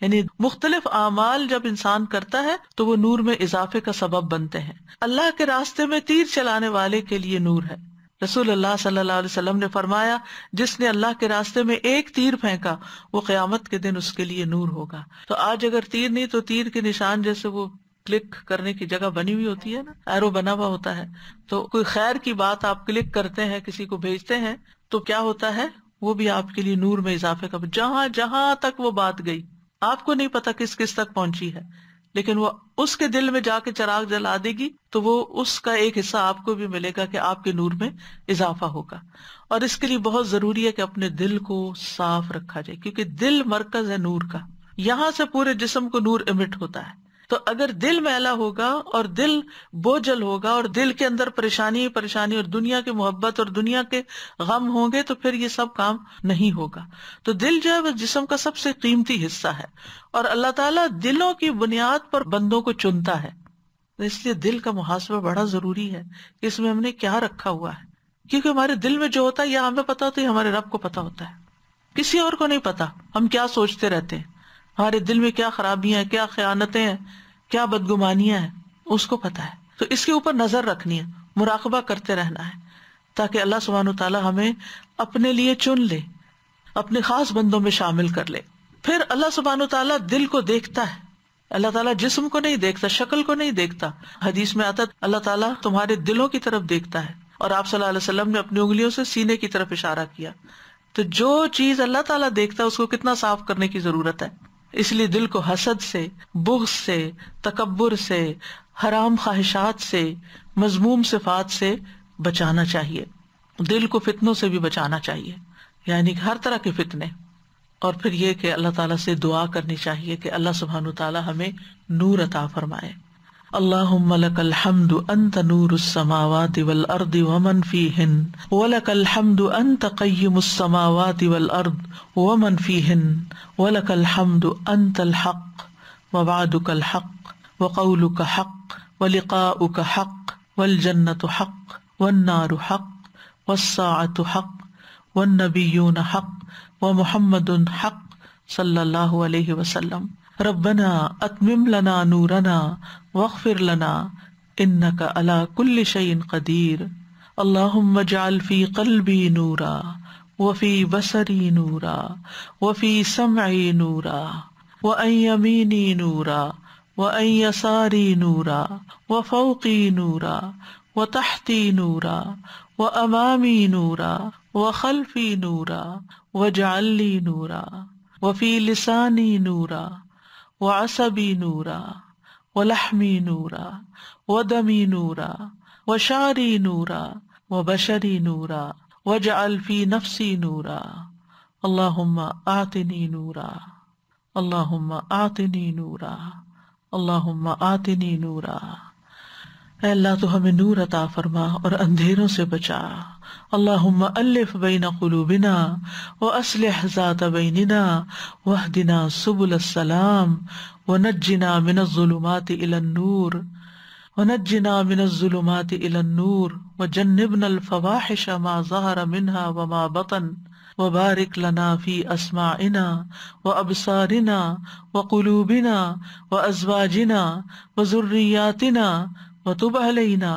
یعنی مختلف اعمال جب انسان کرتا ہے تو وہ نور میں اضافے کا سبب بنتے ہیں۔ اللہ کے راستے میں تیر چلانے والے کے لیے نور ہے۔ رسول اللہ صلی اللہ علیہ وسلم نے فرمایا جس نے اللہ کے راستے میں ایک تیر پھینکا وہ قیامت کے دن اس کے لیے نور ہوگا۔ تو آج اگر تیر نہیں تو تیر کے نشان جیسے وہ کلک کرنے کی جگہ بنی ہوئی ہوتی ہے نا، ایرو بنا ہوا ہوتا ہے، تو کوئی خیر کی بات آپ کلک کرتے ہیں، کسی کو بھیجتے ہیں تو کیا ہوتا ہے، وہ بھی آپ کے لیے نور میں اضافے کا، جہاں جہاں تک وہ بات گئی آپ کو نہیں پتا کس کس تک پہنچی ہے، لیکن وہ اس کے دل میں جا کے چراغ جلا دے گی تو وہ اس کا ایک حصہ آپ کو بھی ملے گا کہ آپ کے نور میں اضافہ ہوگا۔ اور اس کے لیے بہت ضروری ہے کہ اپنے دل کو صاف رکھا جائے، کیونکہ دل مرکز ہے نور کا، یہاں سے پورے جسم کو نور امٹ ہوتا ہے۔ تو اگر دل میلا ہوگا اور دل بوجھل ہوگا اور دل کے اندر پریشانی پریشانی اور دنیا کی محبت اور دنیا کے غم ہوں گے تو پھر یہ سب کام نہیں ہوگا۔ تو دل جو ہے وہ جسم کا سب سے قیمتی حصہ ہے، اور اللہ تعالیٰ دلوں کی بنیاد پر بندوں کو چنتا ہے۔ اس لیے دل کا محاسبہ بڑا ضروری ہے کہ اس میں ہم نے کیا رکھا ہوا ہے، کیونکہ ہمارے دل میں جو ہوتا ہے یا ہمیں پتا ہوتا ہے یا ہمارے رب کو پتا ہوتا ہے، کسی اور کو نہیں پتا ہم کیا سوچتے رہتے ہیں، ہمارے دل میں کیا خرابیاں ہیں، کیا خیانتیں ہیں، کیا بدگمانیاں ہیں، اس کو پتا ہے۔ تو اس کے اوپر نظر رکھنی ہے، مراقبہ کرتے رہنا ہے تاکہ اللہ سبحانہ وتعالیٰ ہمیں اپنے لیے چن لے، اپنے خاص بندوں میں شامل کر لے۔ پھر اللہ سبحانہ وتعالیٰ دل کو دیکھتا ہے، اللہ تعالیٰ جسم کو نہیں دیکھتا، شکل کو نہیں دیکھتا۔ حدیث میں آتا ہے اللہ تعالیٰ تمہارے دلوں کی طرف دیکھتا ہے، اور آپ صلی اللہ علیہ وسلم نے اپنی انگلیوں سے سینے کی طرف اشارہ کیا۔ تو جو چیز اللہ تعالیٰ دیکھتا ہے اس کو کتنا صاف کرنے کی ضرورت ہے۔ اس لیے دل کو حسد سے، بغض سے، تکبر سے، حرام خواہشات سے، مذموم صفات سے بچانا چاہیے۔ دل کو فتنوں سے بھی بچانا چاہیے، یعنی ہر طرح کے فتنے۔ اور پھر یہ کہ اللہ تعالیٰ سے دعا کرنی چاہیے کہ اللہ سبحانہ وتعالیٰ ہمیں نور عطا فرمائے۔ اللہم لک الحمد انت نور السماوات والارض ومن فیہن، ولک الحمد انت قیم السماوات والارض ومن فیہن، ولک الحمد انت الحق ووعدک الحق وقولک حق ولقاؤک حق والجنۃ حق والنار حق والساعۃ حق والنبیون حق ومحمد حق صلی اللہ علیہ وسلم۔ ربنا اتمم لنا نورنا واغفر لنا انک علی کل شیء قدیر۔ اللہم اجعل فی قلبی نورا وفی بصری نورا وفی سمعی نورا وعن یمینی نورا وعن یساری نورا وفوقی نورا وتحتی نورا وامامی نورا وخلفی نورا واجعل لی نورا وفی لسانی نورا وعصبی نورا ولحمی نورا ودمی نورا وشعری نورا وبشری نورا واجعل فی نفسی نورا۔ اللہم آتنی نورا، اللہم آتنی نورا، اللہم آتنی نورا۔ اے اللہ تو ہمیں نور عطا فرما اور اندھیروں سے بچا۔ اللہم الف بین قلوبنا واصلح ذات بیننا واہدنا سبل السلام ونجنا من الظلمات الى النور ونجنا من الظلمات الى النور وجنبنا الفواحش ما ظہر منها وما بطن وبارک لنا فی اسماعنا وابصارنا وقلوبنا وازواجنا وذریاتنا وتب علینا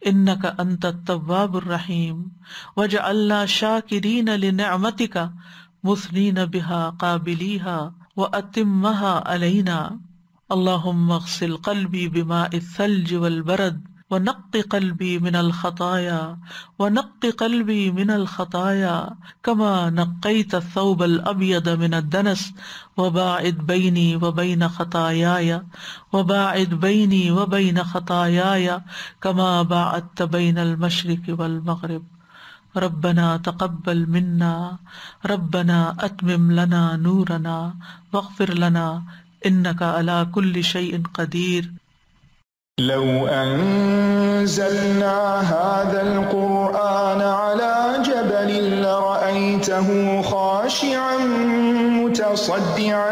انک انت التواب الرحیم واجعلنا شاکرین لنعمتک مثنین بها قابلیها واتمها علینا۔ اللہم اغسل قلبی بماء الثلج والبرد ونقِ قلبی من الخطایا ونقِ قلبی من الخطایا کما نقیت الثوب الابیض من الدنس وباعد بینی وبین خطایایا وباعد بینی وبین خطایایا کما باعدت بین المشرق والمغرب ربنا تقبل منا ربنا اتمم لنا نورنا واغفر لنا انک علی کل شیء قدیر. لو أنزلنا هذا القرآن على جبل لرأيته خاشعا متصدعا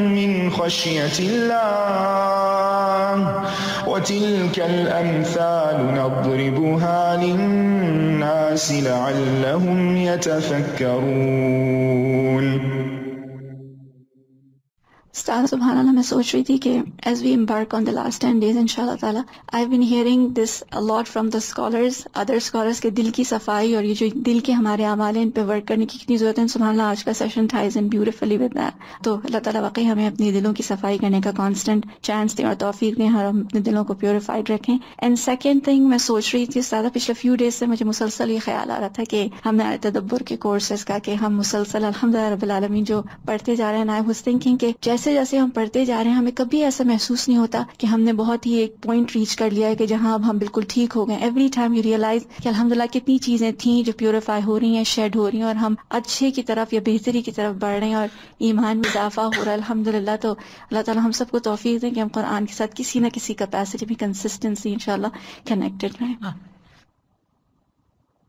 من خشية الله وتلك الأمثال نضربها للناس لعلهم يتفكرون. استاد سبحان اللہ میں سوچ رہی تھی کہ as we embark on the last 10 days انشاءاللہ تعالیٰ I been hearing this a lot from the scholars other scholars کے دل کی صفائی اور یہ جو دل کے ہمارے اعمال ہیں ان پہ ورک کرنے کی کتنی ضرورت ہے. سبحان اللہ آج کا session ties in beautifully with that. تو اللہ تعالیٰ واقعی ہمیں اپنی دلوں کی صفائی کرنے کا کانسٹنٹ چانس دیں اور توفیق دیں اور ہم اپنے دلوں کو پیوریفائڈ رکھیں. اینڈ سیکنڈ تھنگ میں سوچ رہی تھی استاد پچھلے فیو ڈیز سے مجھے مسلسل یہ خیال آ رہا تھا کہ ہم نے تدبر کے کورسز کا کہ ہم مسلسل الحمدللہ رب العالمین جو پڑھتے جا رہے ہیں. آئی واز تھنکنگ کہ جیسے جیسے ہم پڑھتے جا رہے ہیں ہمیں کبھی ایسا محسوس نہیں ہوتا کہ ہم نے بہت ہی ایک پوائنٹ ریچ کر لیا ہے کہ جہاں اب ہم بالکل ٹھیک ہو گئے. ایوری ٹائم یو ریئلائز کہ الحمدللہ کتنی چیزیں تھیں جو پیوریفائی ہو رہی ہیں, شیڈ ہو رہی ہیں اور ہم اچھے کی طرف یا بہتری کی طرف بڑھ رہے ہیں اور ایمان میں اضافہ ہو رہا ہے الحمدللہ. تو اللہ تعالیٰ ہم سب کو توفیق دیں کہ ہم قرآن کے ساتھ کسی نہ کسی کیپیسٹی میں کنسسٹنسی انشاءاللہ کنیکٹڈ رہیں.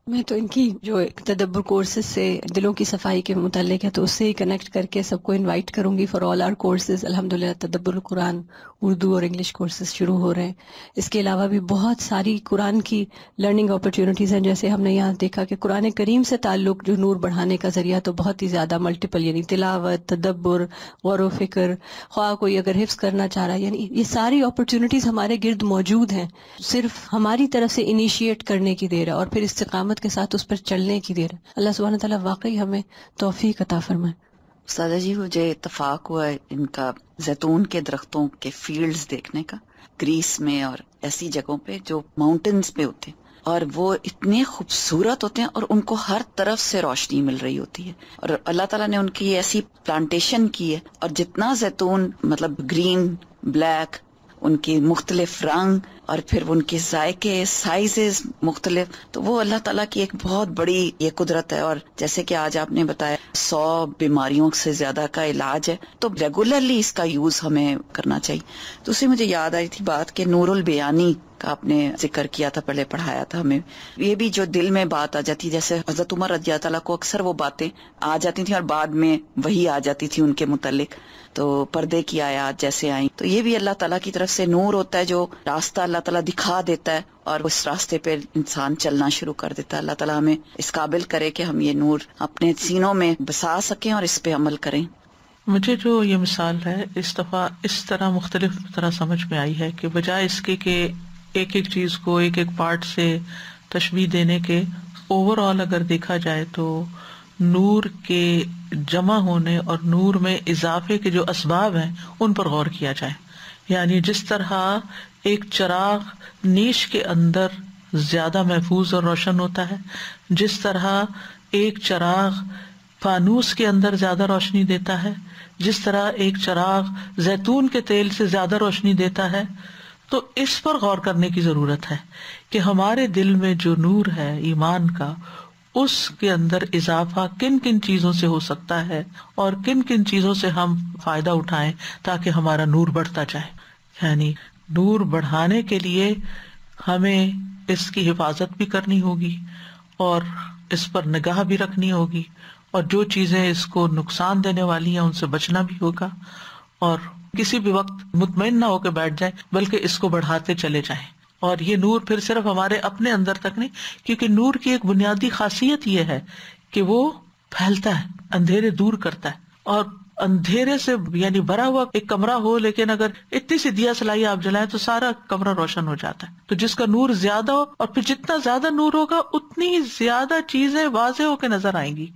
میں تو ان کی جو تدبر کورسز سے دلوں کی صفائی کے متعلق ہے تو اس سے ہی کنیکٹ کر کے سب کو انوائٹ کروں گی فار آل آر کورسز. الحمدللہ تدبر قرآن اردو اور انگلش کورسز شروع ہو رہے ہیں. اس کے علاوہ بھی بہت ساری قرآن کی لرننگ اپرچونیٹیز ہیں. جیسے ہم نے یہاں دیکھا کہ قرآن کریم سے تعلق جو نور بڑھانے کا ذریعہ تو بہت ہی زیادہ ملٹیپل, یعنی تلاوت, تدبر, غور و فکر, خواہ کوئی اگر حفظ کرنا چاہ رہا ہے, یعنی یہ ساری اپرچونیٹیز ہمارے گرد موجود ہیں. صرف ہماری طرف سے انیشیٹ کرنے کی دیر ہے اور پھر استقامت کے ساتھ اس پر چلنے کی دیر ہے. اللہ سبحانہ تعالیٰ واقعی ہمیں توفیق عطا فرمائے. استاذہ جی مجھے اتفاق ہوا ہے ان کا زیتون کے درختوں کے فیلڈز دیکھنے کا گریس میں اور ایسی جگہوں پہ جو ماؤنٹنز پہ ہوتے ہیں اور وہ اتنے خوبصورت ہوتے ہیں اور ان کو ہر طرف سے روشنی مل رہی ہوتی ہے اور اللہ تعالیٰ نے ان کی ایسی پلانٹیشن کی ہے اور جتنا زیتون مطلب گرین, بلیک, ان کی مختلف رنگ اور پھر ان کے ذائقے, سائزز مختلف, تو وہ اللہ تعالیٰ کی ایک بہت بڑی یہ قدرت ہے. اور جیسے کہ آج آپ نے بتایا 100 بیماریوں سے زیادہ کا علاج ہے تو ریگولرلی اس کا یوز ہمیں کرنا چاہیے. تو اسی مجھے یاد آئی تھی بات کہ نور البیانی کا آپ نے ذکر کیا تھا, پہلے پڑھایا تھا ہمیں. یہ بھی جو دل میں بات آ جاتی, جیسے حضرت عمر رضی اللہ تعالیٰ کو اکثر وہ باتیں آ جاتی تھیں اور بعد میں وہی آ جاتی تھی ان کے متعلق, تو پردے کی آیات جیسے آئیں, تو یہ بھی اللہ تعالیٰ کی طرف سے نور ہوتا ہے جو راستہ اللہ تعالیٰ دکھا دیتا ہے اور اس راستے پہ انسان چلنا شروع کر دیتا ہے. اللہ تعالیٰ ہمیں اس قابل کرے کہ ہم یہ نور اپنے سینوں میں بسا سکیں اور اس پہ عمل کریں. مجھے جو یہ مثال ہے اس دفعہ اس طرح مختلف طرح سمجھ میں آئی ہے کہ بجائے اس کے کہ ایک ایک چیز کو ایک ایک پارٹ سے تشبیہ دینے کے, اوور آل اگر دیکھا جائے تو نور کے جمع ہونے اور نور میں اضافے کے جو اسباب ہیں ان پر غور کیا جائے. یعنی جس طرح ایک چراغ نیش کے اندر زیادہ محفوظ اور روشن ہوتا ہے, جس طرح ایک چراغ فانوس کے اندر زیادہ روشنی دیتا ہے, جس طرح ایک چراغ زیتون کے تیل سے زیادہ روشنی دیتا ہے, تو اس پر غور کرنے کی ضرورت ہے کہ ہمارے دل میں جو نور ہے ایمان کا, اس کے اندر اضافہ کن کن چیزوں سے ہو سکتا ہے اور کن کن چیزوں سے ہم فائدہ اٹھائیں تاکہ ہمارا نور بڑھتا جائے. یعنی نور بڑھانے کے لیے ہمیں اس کی حفاظت بھی کرنی ہوگی اور اس پر نگاہ بھی رکھنی ہوگی, اور جو چیزیں اس کو نقصان دینے والی ہیں ان سے بچنا بھی ہوگا, اور کسی بھی وقت مطمئن نہ ہو کے بیٹھ جائیں بلکہ اس کو بڑھاتے چلے جائیں. اور یہ نور پھر صرف ہمارے اپنے اندر تک نہیں, کیونکہ نور کی ایک بنیادی خاصیت یہ ہے کہ وہ پھیلتا ہے, اندھیرے دور کرتا ہے. اور اندھیرے سے یعنی بھرا ہوا ایک کمرہ ہو لیکن اگر اتنی سی دیا سلائی آپ جلائیں تو سارا کمرہ روشن ہو جاتا ہے. تو جس کا نور زیادہ ہو, اور پھر جتنا زیادہ نور ہوگا اتنی ہی زیادہ چیزیں واضح ہو کے نظر آئیں گی.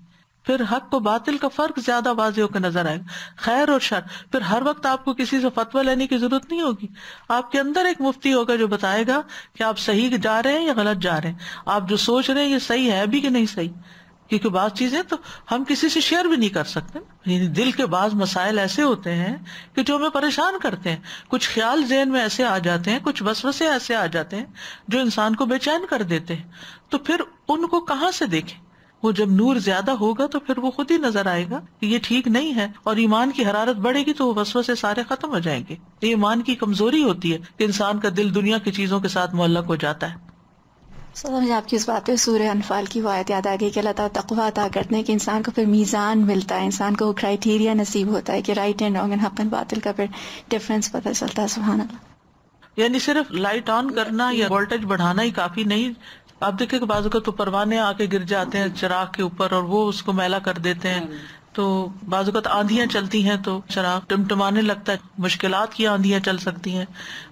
پھر حق و باطل کا فرق زیادہ واضح ہو کے نظر آئے گا، خیر اور شر. پھر ہر وقت آپ کو کسی سے فتویٰ لینے کی ضرورت نہیں ہوگی. آپ کے اندر ایک مفتی ہوگا جو بتائے گا کہ آپ صحیح جا رہے ہیں یا غلط جا رہے ہیں، آپ جو سوچ رہے ہیں یہ صحیح ہے بھی کہ نہیں صحیح. کیونکہ بعض چیزیں تو ہم کسی سے شیئر بھی نہیں کر سکتے. یعنی دل کے بعض مسائل ایسے ہوتے ہیں کہ جو ہمیں پریشان کرتے ہیں، کچھ خیال ذہن میں ایسے آ جاتے ہیں، کچھ وسوسے ایسے آ جاتے ہیں جو انسان کو بے چین کر دیتے ہیں. تو پھر ان کو کہاں سے دیکھیں؟ وہ جب نور زیادہ ہوگا تو پھر وہ خود ہی نظر آئے گا کہ یہ ٹھیک نہیں ہے، اور ایمان کی حرارت بڑھے گی تو وہ وسوسے سارے ختم ہو جائیں گے. یہ ایمان کی کمزوری ہوتی ہے کہ انسان کا دل دنیا کی چیزوں کے ساتھ معلق ہو جاتا ہے. مجھے آپ کی اس بات پہ سورہ انفال کی وہ آیت یاد آ گئی کہ اللہ تعالیٰ تقویٰ عطا کرتے ہیں کہ انسان کو پھر میزان ملتا ہے، انسان کو وہ کرائیٹیریا نصیب ہوتا ہے کہ رائٹ اینڈ رانگ اینڈ حق اینڈ باطل کا پھر ڈفرینس پتہ چلتا ہے. سبحان اللہ. یعنی صرف لائٹ آن کرنا یا وولٹیج بڑھانا ہی کافی نہیں. آپ دیکھیں کہ بعض اوقات تو پروانے آ کے گر جاتے ہیں چراغ کے اوپر اور وہ اس کو میلا کر دیتے ہیں. تو بعض اوقات آندھیاں چلتی ہیں تو چراغ ٹمٹمانے لگتا ہے. مشکلات کی آندھیاں چل سکتی ہیں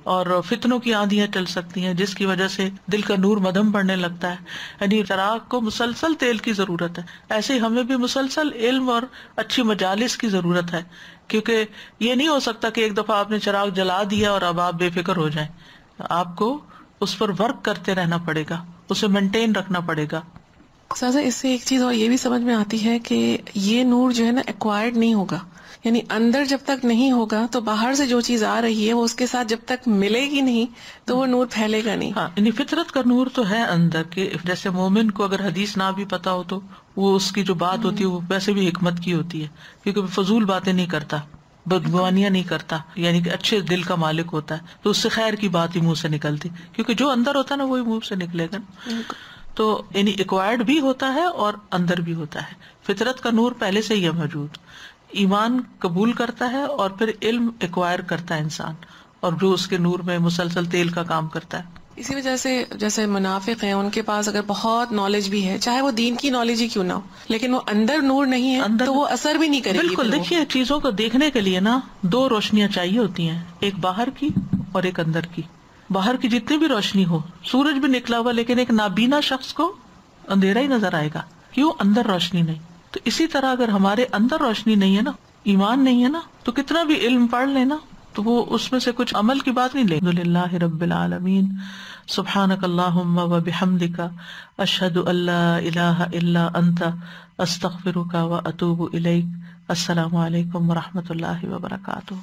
اور فتنوں کی آندھیاں چل سکتی ہیں جس کی وجہ سے دل کا نور مدھم پڑنے لگتا ہے. یعنی چراغ کو مسلسل تیل کی ضرورت ہے. ایسے ہی ہمیں بھی مسلسل علم اور اچھی مجالس کی ضرورت ہے، کیونکہ یہ نہیں ہو سکتا کہ ایک دفعہ آپ نے چراغ جلا دیا اور اب آپ بے فکر ہو جائیں. آپ کو اس پر ورک کرتے رہنا پڑے گا، اسے مینٹین رکھنا پڑے گا. سازا اس سے ایک چیز اور یہ بھی سمجھ میں آتی ہے کہ یہ نور جو ہے نا ایکوائرڈ نہیں ہوگا، یعنی اندر جب تک نہیں ہوگا تو باہر سے جو چیز آ رہی ہے وہ اس کے ساتھ جب تک ملے گی نہیں تو وہ نور پھیلے گا نہیں. ہاں، یعنی فطرت کا نور تو ہے اندر کے. جیسے مومن کو اگر حدیث نہ بھی پتا ہو تو وہ اس کی جو بات ہوتی ہے وہ ویسے بھی حکمت کی ہوتی ہے، کیونکہ وہ فضول باتیں نہیں کرتا، بدگمانیاں نہیں کرتا، یعنی کہ اچھے دل کا مالک ہوتا ہے تو اس سے خیر کی بات ہی منہ سے نکلتی، کیونکہ جو اندر ہوتا ہے نا وہی منہ سے نکلے گا. تو یعنی ایکوائرڈ بھی ہوتا ہے اور اندر بھی ہوتا ہے. فطرت کا نور پہلے سے ہی ہے موجود. ایمان قبول کرتا ہے اور پھر علم ایکوائر کرتا ہے انسان، اور جو اس کے نور میں مسلسل تیل کا کام کرتا ہے. اسی وجہ سے جیسے منافق ہیں ان کے پاس اگر بہت نالج بھی ہے، چاہے وہ دین کی نالج ہی کیوں نہ ہو، لیکن وہ اندر نور نہیں ہے تو وہ اثر بھی نہیں کرے گی. بالکل. دیکھیے چیزوں کو دیکھنے کے لیے نا دو روشنیاں چاہیے ہوتی ہیں، ایک باہر کی اور ایک اندر کی. باہر کی جتنی بھی روشنی ہو، سورج بھی نکلا ہوا لیکن ایک نابینا شخص کو اندھیرا ہی نظر آئے گا. کیوں؟ اندر روشنی نہیں. تو اسی طرح اگر ہمارے اندر روشنی نہیں ہے نا، ایمان نہیں ہے نا، تو کتنا بھی علم پڑھ لینا تو وہ اس میں سے کچھ عمل کی بات نہیں لے. الحمدللہ رب العالمین. سبحانک اللہم و بحمدک، اشہد ان لا الہ الا انت، استغفرک و اتوب الیک. السلام علیکم و رحمۃ اللہ وبرکاتہ.